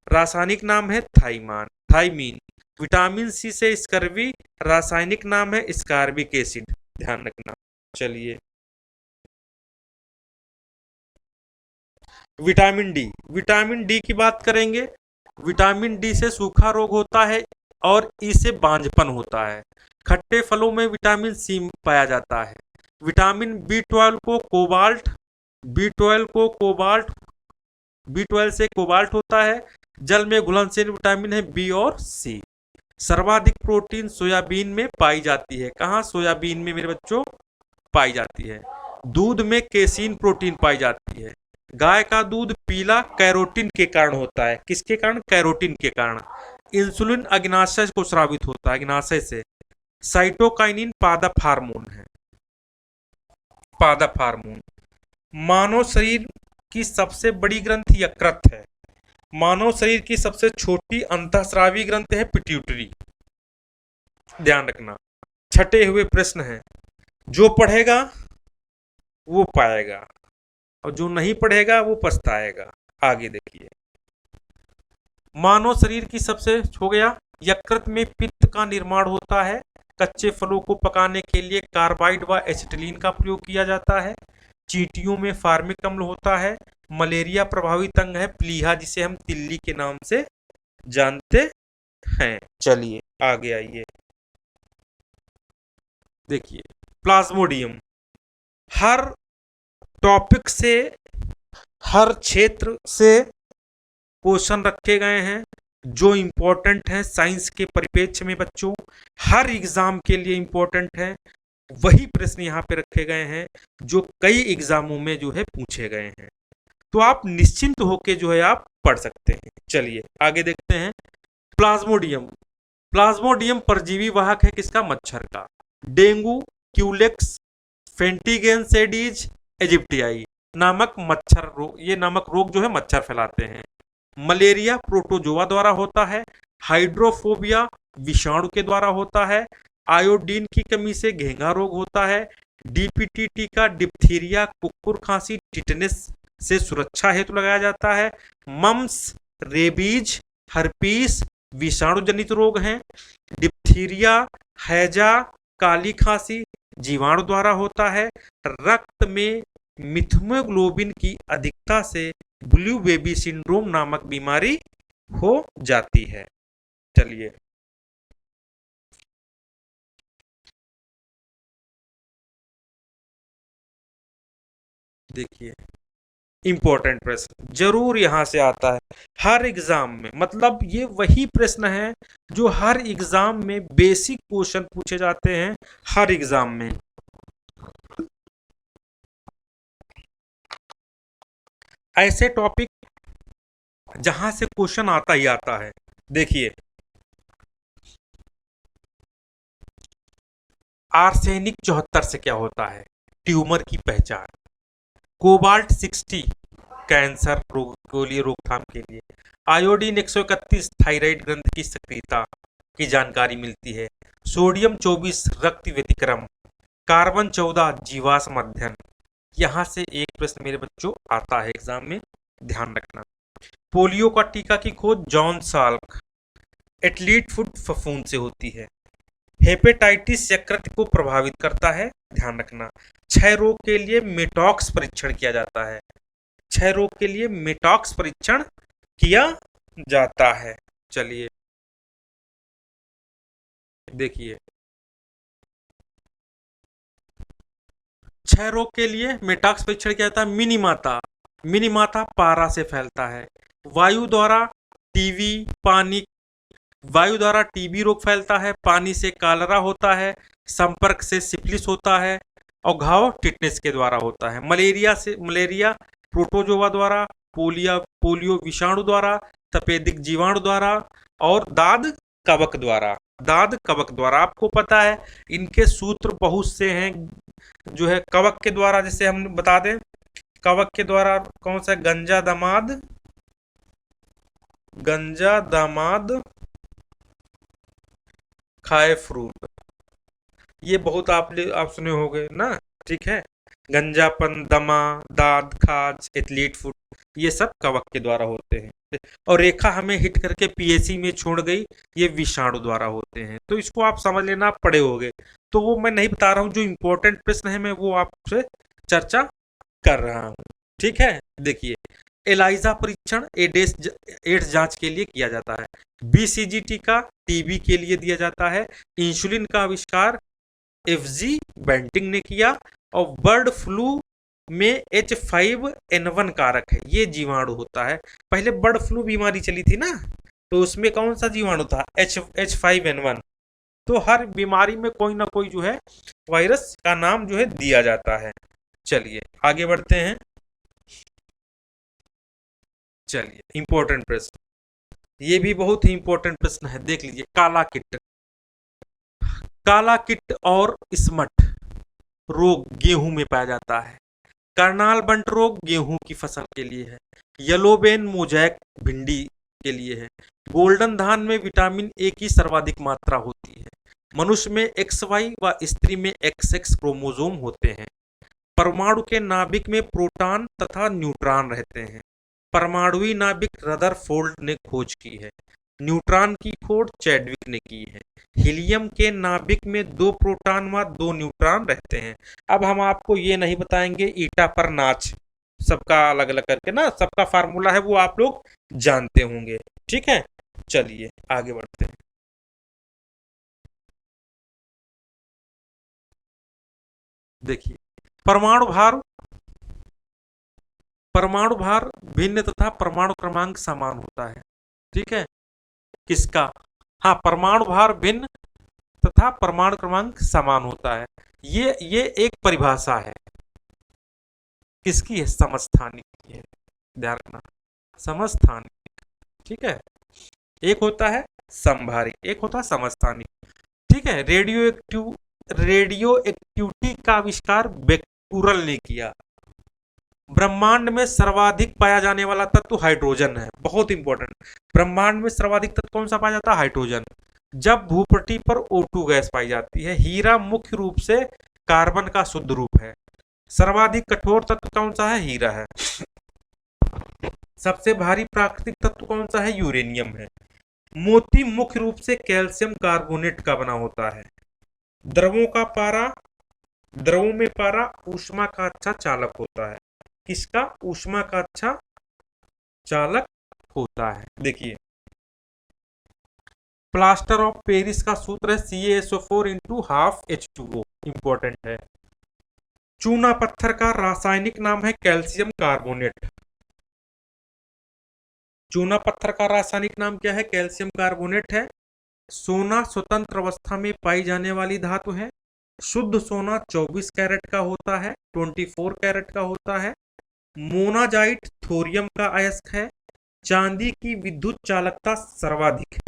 रासायनिक नाम है थाइमीन। विटामिन सी से स्कर्वी रासायनिक नाम है स्कारबिक एसिड, ध्यान रखना। चलिए, विटामिन डी, विटामिन डी की बात करेंगे। विटामिन डी से सूखा रोग होता है और ई से बांझपन होता है। खट्टे फलों में विटामिन सी पाया जाता है। विटामिन बी ट्वेल्व को कोबाल्ट, बी ट्वेल्व को कोबाल्ट, बी ट्वेल्व से कोबाल्ट होता है। जल में घुलनशील विटामिन है बी और सी। सर्वाधिक प्रोटीन सोयाबीन में पाई जाती है। कहाँ? सोयाबीन में मेरे बच्चों पाई जाती है। दूध में केसीन प्रोटीन पाई जाती है। गाय का दूध पीला कैरोटीन के कारण होता है। किसके कारण? कैरोटीन के कारण। इंसुलिन अग्नाशय को स्रावित होता है, अग्नाशय से। साइटोकाइनिन पादप हार्मोन है, पादप हार्मोन। मानव शरीर की सबसे बड़ी ग्रंथि यकृत है। मानव शरीर की सबसे छोटी अंतःस्रावी ग्रंथि है पिट्यूटरी, ध्यान रखना। छटे हुए प्रश्न हैं, जो पढ़ेगा वो पाएगा और जो नहीं पढ़ेगा वो पछताएगा। आगे देखिए, मानव शरीर की सबसे हो गया, यकृत में पित्त का निर्माण होता है। कच्चे फलों को पकाने के लिए कार्बाइड व एसिटिलीन का प्रयोग किया जाता है। चींटियों में फार्मिक अम्ल होता है। मलेरिया प्रभावित अंग है प्लीहा, जिसे हम तिल्ली के नाम से जानते हैं। चलिए आगे आइए, देखिए प्लाज्मोडियम। हर टॉपिक से, हर क्षेत्र से क्वेश्चन रखे गए हैं जो इंपॉर्टेंट है साइंस के परिप्रेक्ष्य में बच्चों, हर एग्जाम के लिए इंपॉर्टेंट है। वही प्रश्न यहाँ पे रखे गए हैं जो कई एग्जामों में जो है पूछे गए हैं, तो आप निश्चिंत होके जो है आप पढ़ सकते हैं। चलिए आगे देखते हैं। प्लाज्मोडियम, प्लाज्मोडियम परजीवी वाहक है किसका? मच्छर का। डेंगू, क्यूलेक्स, फेंटिगेंस एडीज, इजिप्टियाई नामक मच्छर रोग, ये नामक रोग जो है मच्छर फैलाते हैं। मलेरिया प्रोटोजोआ द्वारा होता है। हाइड्रोफोबिया विषाणु के द्वारा होता है। आयोडीन की कमी से घेंघा रोग होता है। डीपीटी टीका डिप्थीरिया, कुकुर खांसी, टिटनेस से सुरक्षा हेतु लगाया जाता है। मम्स, रेबीज, हर्पीस विषाणु जनित रोग हैं। डिप्थीरिया, हैजा, काली खांसी जीवाणु द्वारा होता है। रक्त में मिथमोग्लोबिन की अधिकता से ब्लू बेबी सिंड्रोम नामक बीमारी हो जाती है। चलिए देखिए, इंपॉर्टेंट प्रश्न जरूर यहां से आता है हर एग्जाम में, मतलब ये वही प्रश्न है जो हर एग्जाम में बेसिक क्वेश्चन पूछे जाते हैं, हर एग्जाम में। ऐसे टॉपिक जहां से क्वेश्चन आता ही आता है। देखिए, आर्सेनिक 74 से क्या होता है? ट्यूमर की पहचान। कोबाल्ट 60 कैंसर रोग के लिए, रोकथाम के लिए। आयोडीन 131 थायराइड ग्रंथि की सक्रियता की जानकारी मिलती है। सोडियम 24 रक्त व्यतिक्रम। कार्बन 14 जीवाश्म अध्ययन। यहां से एक प्रश्न मेरे बच्चों आता है एग्जाम में, ध्यान रखना। पोलियो का टीका की खोज जॉन साल्क। एथलीट फुट फफूंद से होती है। हेपेटाइटिस यकृत को प्रभावित करता है, ध्यान रखना। क्षय रोग के लिए मेटॉक्स परीक्षण किया जाता है। क्षय रोग के लिए मेटॉक्स परीक्षण किया जाता है। चलिए देखिए, क्षय रोग के लिए मेटॉक्स परीक्षण किया जाता है। मिनीमाता, मिनीमाता पारा से फैलता है। वायु द्वारा टीवी, पानी, वायु द्वारा टीबी रोग फैलता है। पानी से कालरा होता है। संपर्क से सिफिलिस होता है और घाव टिटनेस के द्वारा होता है। मलेरिया से, मलेरिया प्रोटोजोआ द्वारा, पोलियो विषाणु द्वारा, तपेदिक जीवाणु द्वारा और दाद कवक द्वारा, दाद कवक द्वारा। आपको पता है इनके सूत्र बहुत से हैं जो है कवक के द्वारा, जैसे हम बता दें कवक के द्वारा कौन सा? गंजा दामाद, गंजा दामाद खाए फ्रूट, ये बहुत आप सुने होंगे ना, ठीक है। गंजापन, दमा, दाद, खाज, एथलीट फुट, ये सब कवक के द्वारा होते हैं। और रेखा हमें हिट करके पीएसी में छोड़ गई, ये विषाणु द्वारा होते हैं। तो इसको आप समझ लेना, आप पढ़े होगे। तो वो मैं नहीं बता रहा हूँ, जो इंपॉर्टेंट प्रश्न है मैं वो आपसे चर्चा कर रहा हूँ। ठीक है, देखिए एलाइजा परीक्षण एड्स जांच के लिए किया जाता है। बीसीजीटी का टीबी के लिए दिया जाता है। इंसुलिन का आविष्कार एफजी बेंटिंग ने किया। और बर्ड फ्लू में H5N1 कारक है, ये जीवाणु होता है। पहले बर्ड फ्लू बीमारी चली थी ना, तो उसमें कौन सा जीवाणु था? H5N1। तो हर बीमारी में कोई ना कोई जो है वायरस का नाम जो है दिया जाता है। चलिए आगे बढ़ते हैं। चलिए इंपॉर्टेंट प्रश्न, ये भी बहुत ही इंपॉर्टेंट प्रश्न है, देख लीजिए। काला कीट, काला कीट और स्मट रोग गेहूं में पाया जाता है। करनाल बंट रोग गेहूं की फसल के लिए है। येलोबेन मोजैक भिंडी के लिए है। गोल्डन धान में विटामिन ए की सर्वाधिक मात्रा होती है। मनुष्य में XY व स्त्री में XX क्रोमोसोम होते हैं। परमाणु के नाभिक में प्रोटॉन तथा न्यूट्रॉन रहते हैं। परमाणुई नाभिक रदरफोर्ड ने खोज की है। न्यूट्रॉन की खोज चैडविक ने की है। हीलियम के नाभिक में 2 प्रोटॉन व 2 न्यूट्रॉन रहते हैं। अब हम आपको ये नहीं बताएंगे ईटा पर नाच, सबका अलग अलग करके ना, सबका फार्मूला है वो आप लोग जानते होंगे। ठीक है, चलिए आगे बढ़ते हैं। देखिए परमाणु भार भिन्न तथा परमाणु क्रमांक समान होता है। ठीक है, किसका? हाँ, परमाणु भार भिन्न तथा परमाणु क्रमांक समान होता है। ये एक परिभाषा है, किसकी है? समस्थानिक की है, ध्यान रखना, समस्थानिक। ठीक है, एक होता है समभारिक, एक होता है समस्थानिक। ठीक है, रेडियो एक्टिविटी का आविष्कार बेक्यूरल ने किया। ब्रह्मांड में सर्वाधिक पाया जाने वाला तत्व हाइड्रोजन है, बहुत इंपॉर्टेंट। ब्रह्मांड में सर्वाधिक तत्व कौन सा पाया जाता है? हाइड्रोजन। जब भूपृथ्वी पर O2 गैस पाई जाती है। हीरा मुख्य रूप से कार्बन का शुद्ध रूप है। सर्वाधिक कठोर तत्व कौन सा है? हीरा है। सबसे भारी प्राकृतिक तत्व कौन सा है? यूरेनियम है। मोती मुख्य रूप से कैल्शियम कार्बोनेट का बना होता है। द्रवों में पारा ऊष्मा का अच्छा चालक होता है। किसका? ऊष्मा का अच्छा चालक होता है। देखिए प्लास्टर ऑफ पेरिस का सूत्र है CaSO4 into half H2O, important है। चूना पत्थर का रासायनिक नाम है कैल्शियम कार्बोनेट। चूना पत्थर का रासायनिक नाम क्या है? कैल्शियम कार्बोनेट है। सोना स्वतंत्र अवस्था में पाई जाने वाली धातु है। शुद्ध सोना 24 कैरेट का होता है, 24 कैरेट का होता है। मोनाजाइट थोरियम का अयस्क है। चांदी की विद्युत चालकता सर्वाधिक है।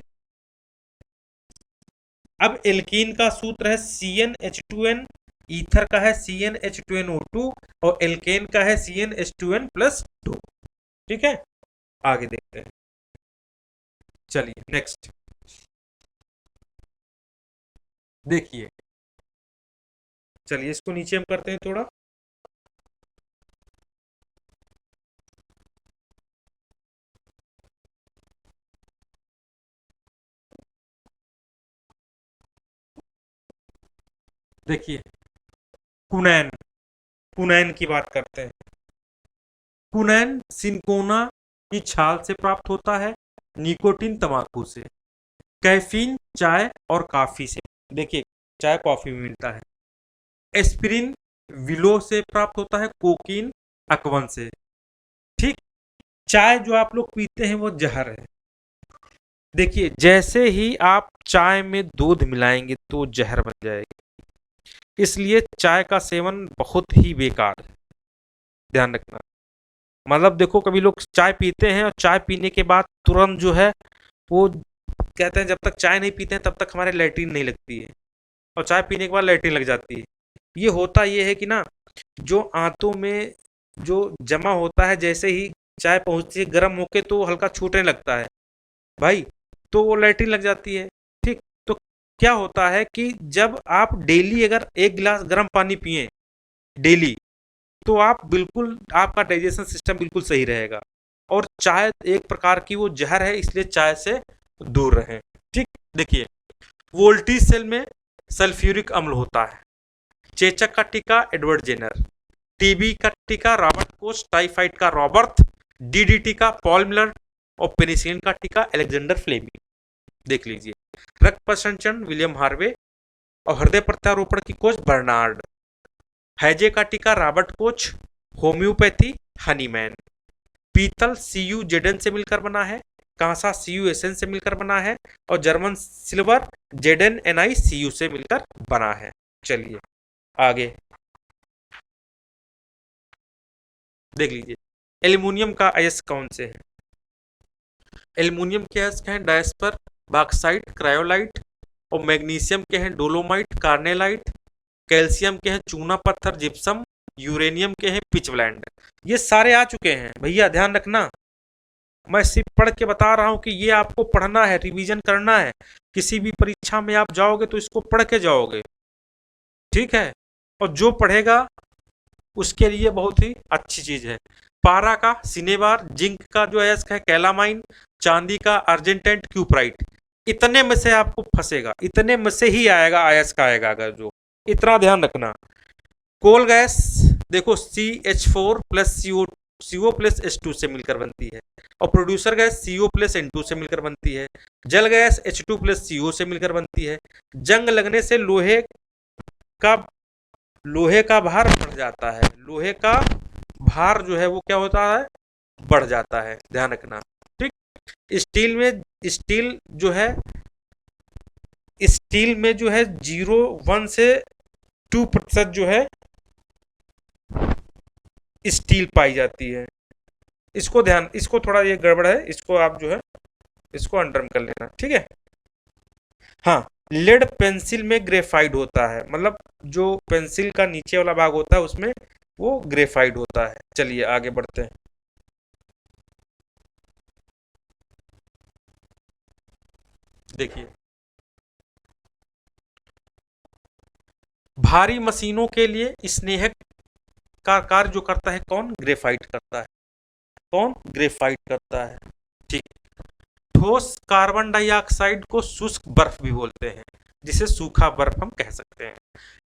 अब एल्कीन का सूत्र है CnH2n, ईथर का है CnH2nO2 और एल्केन का है CnH2n+2। ठीक है, आगे देखते हैं। चलिए नेक्स्ट देखिए, चलिए इसको नीचे हम करते हैं थोड़ा। देखिए कुनैन, कुनैन की बात करते हैं। कुनैन सिनकोना की छाल से प्राप्त होता है। निकोटीन तंबाकू से। कैफीन चाय और कॉफी से, देखिए चाय कॉफी में मिलता है। एस्पिरिन विलो से प्राप्त होता है। कोकीन अकवन से। ठीक, चाय जो आप लोग पीते हैं वो जहर है। देखिए जैसे ही आप चाय में दूध मिलाएंगे तो जहर बन जाएगी, इसलिए चाय का सेवन बहुत ही बेकार है, ध्यान रखना। मतलब देखो कभी लोग चाय पीते हैं और चाय पीने के बाद तुरंत जो है वो कहते हैं जब तक चाय नहीं पीते हैं तब तक हमारे लैट्रिन नहीं लगती है, और चाय पीने के बाद लैट्रिन लग जाती है। ये होता ये है कि ना, जो आंतों में जो जमा होता है, जैसे ही चाय पहुंचती है गर्म होके तो हल्का छूटने लगता है भाई, तो वो लैट्रिन लग जाती है। ठीक, तो क्या होता है कि जब आप डेली अगर 1 गिलास गर्म पानी पिए डेली, तो आप बिल्कुल, आपका डाइजेशन सिस्टम बिल्कुल सही रहेगा। और चाय एक प्रकार की वो जहर है, इसलिए चाय से दूर रहें। ठीक, देखिए वोल्टी सेल में सल्फ्यूरिक अम्ल होता है। चेचक का टीका एडवर्ड जेनर, टीबी का टीका रॉबर्ट कोच, टाइफाइड का रॉबर्ट, डीडीटी का पॉल मिलर और पेनिसिलिन का टीका अलेक्जेंडर फ्लेमिंग। देख लीजिए, रक्त प्रसंचरण विलियम हार्वे और हृदय प्रत्यारोपण की खोज बर्नार्ड, हैजे का टीका रॉबर्ट कोच, होम्योपैथी हनीमैन, पीतल सीयू जेडन से मिलकर बना है, कांसा सीयू एसएन से मिलकर बना है और जर्मन सिल्वर जेडन एनआई सीयू से मिलकर बना है। चलिए आगे देख लीजिए, एल्युमिनियम का अयस्क कौन से है? एल्युमिनियम के अयस्क हैं डायस्पर, बॉक्साइट, क्रायोलाइट और मैग्नीशियम के हैं डोलोमाइट, कार्नेलाइट, कैल्शियम के हैं चूना पत्थर जिप्सम, यूरेनियम के हैं पिचब्लैंड। ये सारे आ चुके हैं भैया, ध्यान रखना, मैं सिर्फ पढ़ के बता रहा हूं कि ये आपको पढ़ना है, रिवीजन करना है। किसी भी परीक्षा में आप जाओगे तो इसको पढ़ के जाओगे, ठीक है? और जो पढ़ेगा उसके लिए बहुत ही अच्छी चीज है। पारा का सिनेबार, जिंक का जो अयस्क है कैलामाइन, चांदी का अर्जेंटेंट क्यूप्राइट। इतने में से आपको फंसेगा, इतने में से ही आएगा अयस्क आएगा, अगर जो इतना ध्यान रखना। कोल गैस देखो CH4 plus CO plus H2 से मिलकर बनती है और producer gas CO plus N2 से मिलकर बनती है। जल गैस H2 प्लस CO से मिलकर बनती है। जंग लगने से का लोहे का भार बढ़ जाता है, लोहे का भार जो है वो क्या होता है, बढ़ जाता है, ध्यान रखना। ठीक, स्टील में जो है 0.1 से 2% जो है स्टील पाई जाती है। इसको थोड़ा ये गड़बड़ है, इसको आप जो है इसको अंडरम कर लेना, ठीक है? हाँ, लेड पेंसिल में ग्रेफाइट होता है, मतलब जो पेंसिल का नीचे वाला भाग होता है उसमें वो ग्रेफाइट होता है। चलिए आगे बढ़ते हैं। देखिए, भारी मशीनों के लिए स्नेहक का कार्य जो करता है कौन? ग्रेफाइट करता है। कौन? ग्रेफाइट करता है। ठीक, ठोस कार्बन डाइऑक्साइड को शुष्क बर्फ भी बोलते हैं, जिसे सूखा बर्फ हम कह सकते हैं।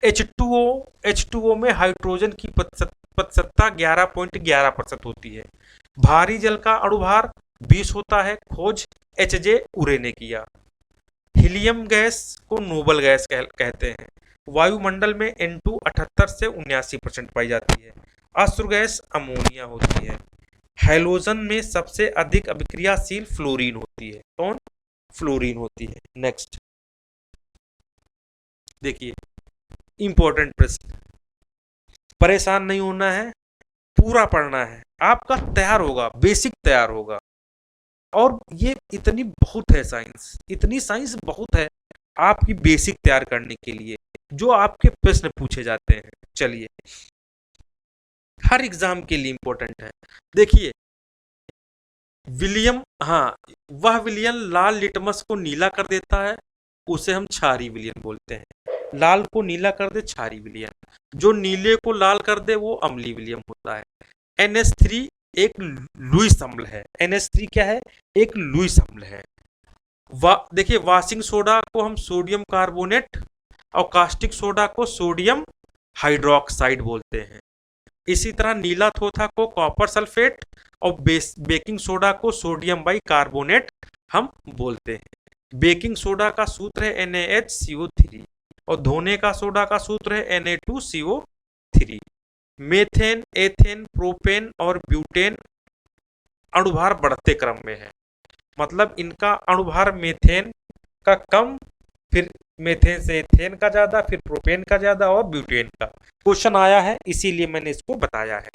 H2O में हाइड्रोजन की प्रतिशतता 11.11% होती है। भारी जल का अणुभार 20 होता है, खोज HJ उरे ने किया। हीलियम गैस को नोबल गैस कहते हैं। वायुमंडल में N2 78 से 79% पाई जाती है। अश्रु गैस अमोनिया होती है। हैलोजन में सबसे अधिक अभिक्रियाशील फ्लोरीन होती है। कौन? फ्लोरीन होती है। नेक्स्ट देखिए, इंपॉर्टेंट प्रश्न, परेशान नहीं होना है, पूरा पढ़ना है, आपका तैयार होगा, बेसिक तैयार होगा। और ये इतनी बहुत है साइंस, इतनी साइंस बहुत है आपकी बेसिक तैयार करने के लिए, जो आपके प्रश्न पूछे जाते हैं। चलिए, हर एग्जाम के लिए इंपॉर्टेंट है। देखिए, वह विलियन लाल लिटमस को नीला कर देता है, उसे हम क्षारीय विलियन बोलते हैं। लाल को नीला कर दे क्षारीय विलियन, जो नीले को लाल कर दे वो अम्लीय विलियन होता है। NH3 एक लुईस अम्ल है। NH3 क्या है? एक लुईस अम्ल है। देखिए, वॉशिंग सोडा को हम सोडियम कार्बोनेट और कास्टिक सोडा को सोडियम हाइड्रोक्साइड बोलते हैं। इसी तरह नीला थोथा को कॉपर सल्फेट और बेकिंग सोडा को सोडियम बाई कार्बोनेट हम बोलते हैं। बेकिंग सोडा का सूत्र है NaHCO3 और धोने का सोडा का सूत्र है Na2CO3। मेथेन, एथेन, प्रोपेन और ब्यूटेन अणुभार बढ़ते क्रम में है, मतलब इनका अणुभार मेथेन का कम, फिर मेथेन से एथेन का ज्यादा, फिर प्रोपेन का ज्यादा और ब्यूटेन का। क्वेश्चन आया है इसीलिए मैंने इसको बताया है।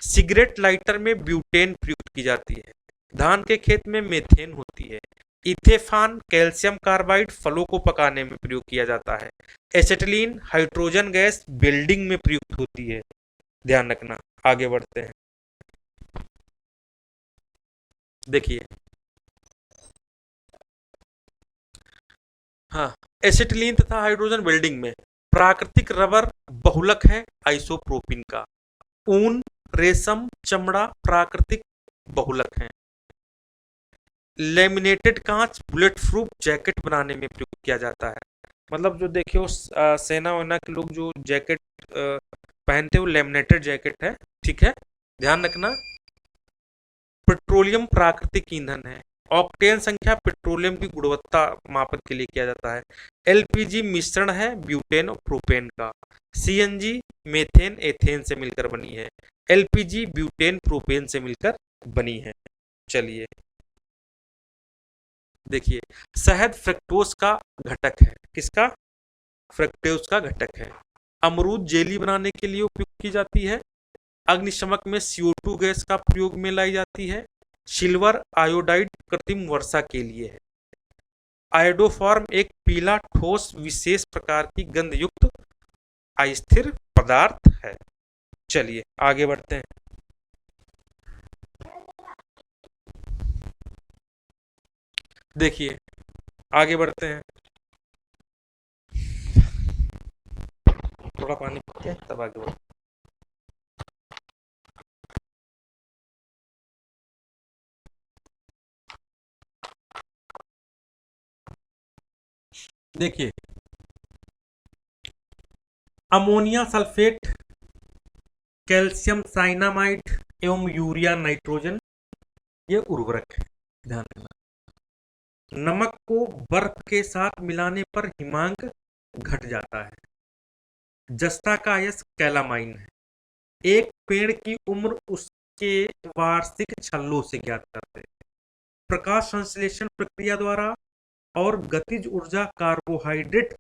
सिगरेट लाइटर में ब्यूटेन प्रयुक्त की जाती है। धान के खेत में मेथेन होती है। इथेफान कैल्शियम कार्बाइड फलों को पकाने में प्रयोग किया जाता है। एसिटिलीन हाइड्रोजन गैस बिल्डिंग में प्रयुक्त होती है, ध्यान रखना। आगे बढ़ते हैं। देखिए, हाँ, एसिटिलीन तथा हाइड्रोजन बिल्डिंग में। प्राकृतिक रबर बहुलक है आइसोप्रोपिन का। ऊन, रेशम, चमड़ा प्राकृतिक बहुलक हैं। लेमिनेटेड कांच बुलेट प्रूफ जैकेट बनाने में प्रयोग किया जाता है। मतलब जो देखियो सेना वेना के लोग जो जैकेट पहनते हैं वो लेमिनेटेड जैकेट है, ठीक है, ध्यान रखना। पेट्रोलियम प्राकृतिक ईंधन है। ऑक्टेन संख्या पेट्रोलियम की गुणवत्ता मापन के लिए किया जाता है। एलपीजी मिश्रण है ब्यूटेन और प्रोपेन का। सीएनजी मेथेन एथेन से मिलकर बनी है। एलपीजी ब्यूटेन प्रोपेन से मिलकर बनी है। चलिए देखिए, शहद फ्रक्टोज का घटक है। किसका? फ्रक्टोज का घटक है। अमरूद जेली बनाने के लिए उपयोग की जाती है। अग्निशमक में CO2 गैस का प्रयोग में लाई जाती है। सिल्वर आयोडाइड कृत्रिम वर्षा के लिए है। आयोडोफॉर्म एक पीला ठोस विशेष प्रकार की गंधयुक्त अस्थिर पदार्थ है। चलिए आगे बढ़ते हैं। देखिए आगे बढ़ते हैं, थोड़ा पानी पीते हैं तब आगे बढ़ते हैं। देखिए, अमोनिया सल्फेट, कैल्शियम साइनामाइड एवं यूरिया नाइट्रोजन ये उर्वरक है, ध्यान रखना। नमक को बर्फ के साथ मिलाने पर हिमांक घट जाता है। जस्ता का आयस कैलामाइन है। एक पेड़ की उम्र उसके वार्षिक छल्लों से ज्ञात करते हैं। प्रकाश संश्लेषण प्रक्रिया द्वारा और गतिज ऊर्जा कार्बोहाइड्रेट,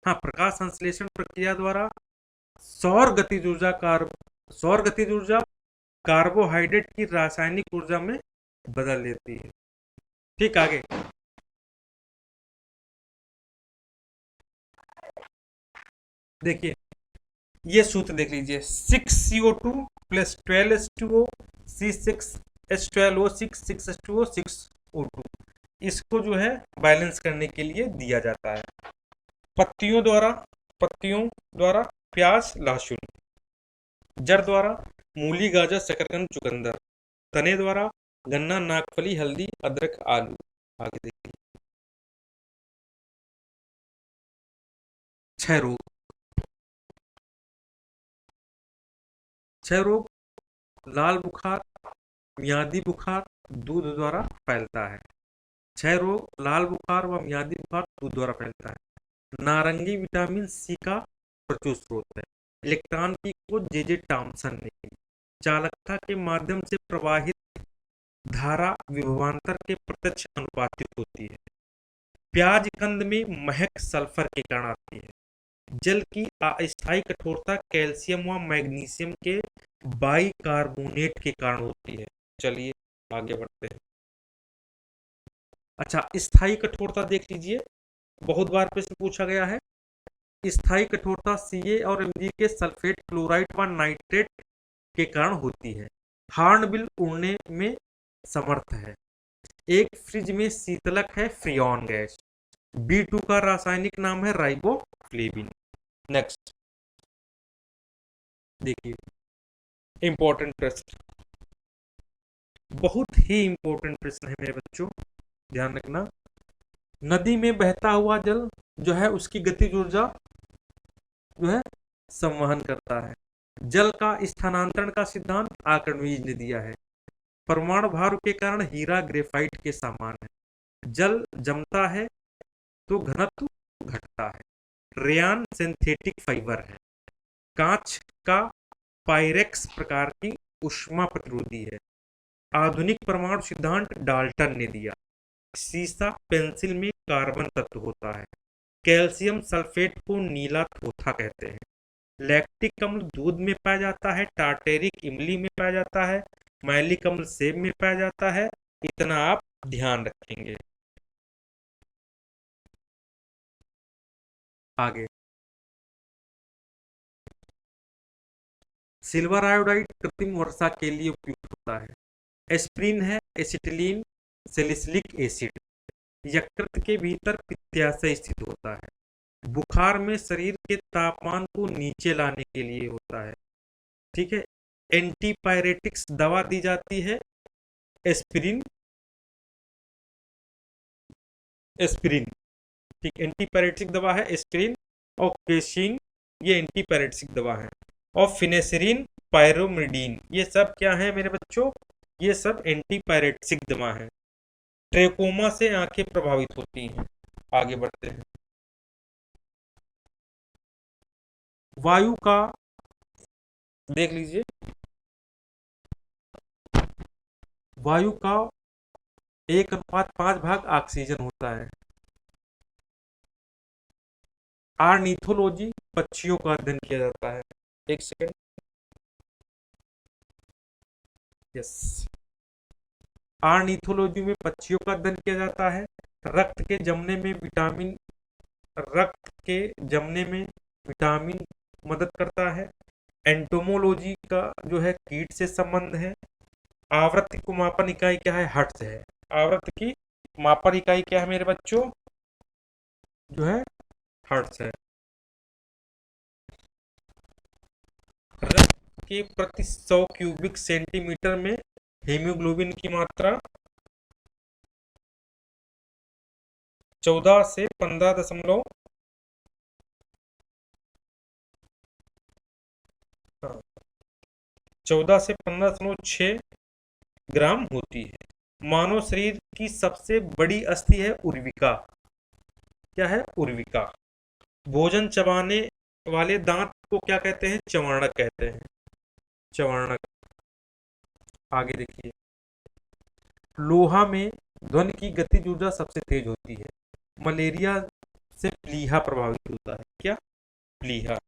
हाँ, प्रकाश संश्लेषण प्रक्रिया द्वारा सौर गतिज ऊर्जा कार्बोहाइड्रेट की रासायनिक ऊर्जा में बदल देती है। ठीक, आगे देखिए, ये सूत्र देख लीजिए, 6CO2 plus 12H2O C6H12O6 6H2O 6O2, इसको जो है बैलेंस करने के लिए दिया जाता है। पत्तियों द्वारा प्याज लहसुन, जड़ द्वारा मूली गाजर शकरकंद चुकंदर, तने द्वारा गन्ना नागफली हल्दी अदरक आलू। आगे देखिए, क्षय रोग लाल बुखार मियादी बुखार दूध द्वारा फैलता है। क्षय रोग लाल बुखार व मियादी बुखार दूध द्वारा फैलता है। नारंगी विटामिन सी का प्रचुर स्रोत है। इलेक्ट्रॉन की खोज जे टॉमसन ने की। चालकता के माध्यम से प्रवाहित धारा विभवांतर के प्रत्यक्ष अनुपातिक होती है। प्याज कंद में महक सल्फर के कारण आती है। जल की अस्थायी कठोरता कैल्शियम व मैग्नीशियम के बाइकार्बोनेट के कारण होती है। चलिए आगे बढ़ते हैं। अच्छा, स्थायी कठोरता देख लीजिए, बहुत बार प्रश्न पूछा गया है। स्थायी कठोरता Ca और Mg के सल्फेट क्लोराइड व नाइट्रेट के कारण होती है। हार्नबिल उड़ने में समर्थ है। एक फ्रिज में शीतलक है फ्रियॉन गैस। B2 का रासायनिक नाम है राइबोफ्लेविन। नेक्स्ट देखिए, इंपॉर्टेंट प्रश्न, बहुत ही इंपॉर्टेंट प्रश्न है मेरे बच्चों, ध्यान रखना। नदी में बहता हुआ जल जो है उसकी गतिज ऊर्जा जो है संवहन करता है। जल का स्थानांतरण का सिद्धांत आर्किमिडीज ने दिया है। परमाणु भार के कारण हीरा ग्रेफाइट के समान है। जल जमता है तो घनत्व घटता है। रेयान सिंथेटिक फाइबर है। कांच का पायरेक्स प्रकार की ऊष्मा प्रतिरोधी है। आधुनिक परमाणु सिद्धांत डाल्टन ने दिया। सीसा पेंसिल में कार्बन तत्व होता है। कैल्शियम सल्फेट को नीला थोथा कहते हैं। लैक्टिक अम्ल दूध में पाया जाता है। टार्टेरिक इमली में पाया जाता है। मैलिक अम्ल सेब में पाया जाता है। इतना आप ध्यान रखेंगे। आगे, सिल्वर आयोडाइड कृत्रिम वर्षा के लिए उपयुक्त होता है। एस्प्रिन है एसिटिलीन सैलिसिलिक एसिड, यकृत के भीतर पित्ताशय स्थित होता है। बुखार में शरीर के तापमान को नीचे लाने के लिए होता है। ठीक है, एंटीपायरेटिक्स दवा दी जाती है एस्पिरिन, एस्पिरिन, ठीक, एंटीपायरेटिक दवा है एस्पिरिन। और केसिन, ये एंटीपायरेटिक दवा है। और फिनेसरिन, पायरोमिडीन, ये सब क्या है मेरे बच्चों, ये सब एंटीपायरेटिक दवा है। ट्रेकोमा से आंखें प्रभावित होती हैं। आगे बढ़ते हैं। वायु का देख लीजिए, वायु का 1:5 ऑक्सीजन होता है। आर्निथोलॉजी, पक्षियों का अध्ययन किया जाता है। एक सेकेंड, यस, आर्निथोलॉजी में पक्षियों का अध्ययन किया जाता है। रक्त के जमने में विटामिन, रक्त के जमने में विटामिन मदद करता है। एंटोमोलॉजी का जो है कीट से संबंध है। आवृत्ति को मापन इकाई क्या है, हर्ट्ज है। आवृत्ति की मापन इकाई क्या है मेरे बच्चों, जो है हर्ट्ज है। रक्त के प्रति 100 क्यूबिक सेंटीमीटर में हीमोग्लोबिन की मात्रा 14 से 15 14 से 15.6 ग्राम होती है। मानव शरीर की सबसे बड़ी अस्थि है उर्विका। क्या है, उर्विका। भोजन चबाने वाले दांत को क्या कहते हैं, चवर्णक कहते हैं, चवर्णक। आगे देखिए, लोहा में ध्वनि की गतिज ऊर्जा सबसे तेज होती है। मलेरिया से प्लीहा प्रभावित होता है। क्या, प्लीहा।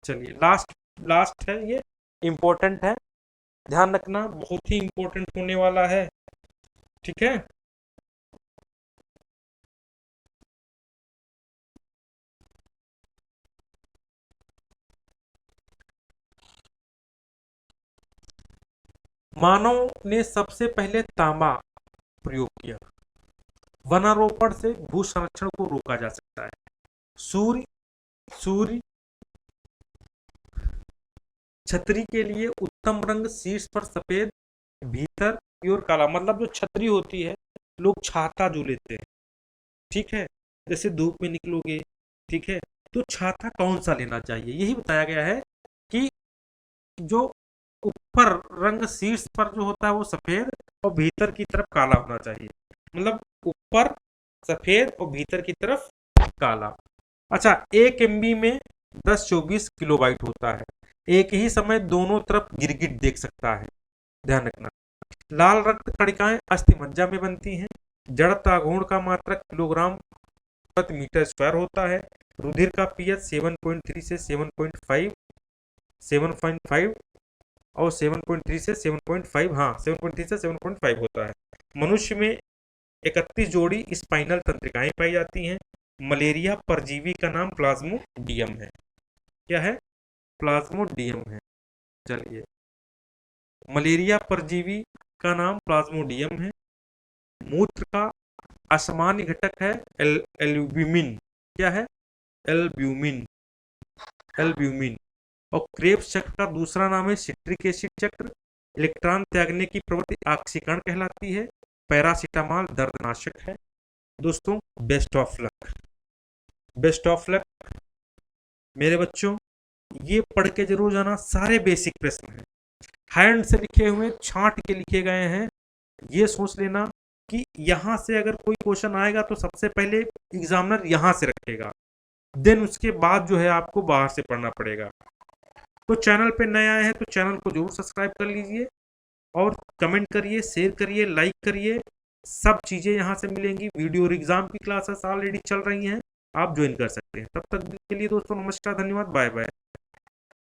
चलिए लास्ट है, ये इंपॉर्टेंट है, ध्यान रखना, बहुत ही इंपॉर्टेंट होने वाला है, ठीक है। मानव ने सबसे पहले तांबा प्रयोग किया। वनारोपण से भू संरक्षण को रोका जा सकता है। सूर्य छतरी के लिए उत्तम रंग, शीर्ष पर सफेद, भीतर की ओर काला। मतलब जो छतरी होती है, लोग छाता जो लेते हैं, ठीक है, जैसे धूप में निकलोगे, ठीक है, तो छाता कौन सा लेना चाहिए, यही बताया गया है कि जो ऊपर रंग शीर्ष पर जो होता है वो सफेद और भीतर की तरफ काला होना चाहिए। मतलब ऊपर सफेद और भीतर की तरफ काला। अच्छा, 1 MB में 10-24 किलोबाइट होता है। एक ही समय दोनों तरफ गिरगिट देख सकता है, ध्यान रखना। लाल रक्त कणिकाएं अस्थि मज्जा में बनती हैं। जड़त्व आघूर्ण का मात्रक किलोग्राम प्रति मीटर स्क्वायर होता है। रुधिर का पीएच 7.3 से 7.5 और 7.3 से 7.5, हाँ 7.3 से 7.5 होता है। मनुष्य में 31 जोड़ी स्पाइनल तंत्रिकाएं पाई जाती हैं। मलेरिया परजीवी का नाम प्लाज्मोडियम है। क्या है, प्लाज्मोडियम है। चलिए, मलेरिया परजीवी का नाम प्लाज्मोडियम है। मूत्र का असामान्य घटक है एल्ब्यूमिन। क्या है, एल्ब्यूमिन, एल्ब्यूमिन। और क्रेब्स चक्र का दूसरा नाम है सिट्रिक एसिड चक्र। इलेक्ट्रॉन त्यागने की प्रवृत्ति ऑक्सीकरण कहलाती है। पैरासीटामॉल दर्दनाशक है। दोस्तों, best of luck, best of luck मेरे बच्चों। ये पढ़ के जरूर जाना, सारे बेसिक प्रश्न हैं, हैंड से लिखे हुए, छांट के लिखे गए हैं। ये सोच लेना कि यहाँ से अगर कोई क्वेश्चन आएगा तो सबसे पहले एग्जामिनर यहाँ से रखेगा, देन उसके बाद जो है आपको बाहर से पढ़ना पड़ेगा। तो चैनल पे नए आए हैं तो चैनल को जरूर सब्सक्राइब कर लीजिए और कमेंट करिए, शेयर करिए, लाइक करिए। सब चीज़ें यहाँ से मिलेंगी। वीडियो और एग्जाम की क्लासेस ऑलरेडी चल रही हैं, आप ज्वाइन कर सकते हैं। तब तक के लिए दोस्तों नमस्कार, धन्यवाद, बाय बाय।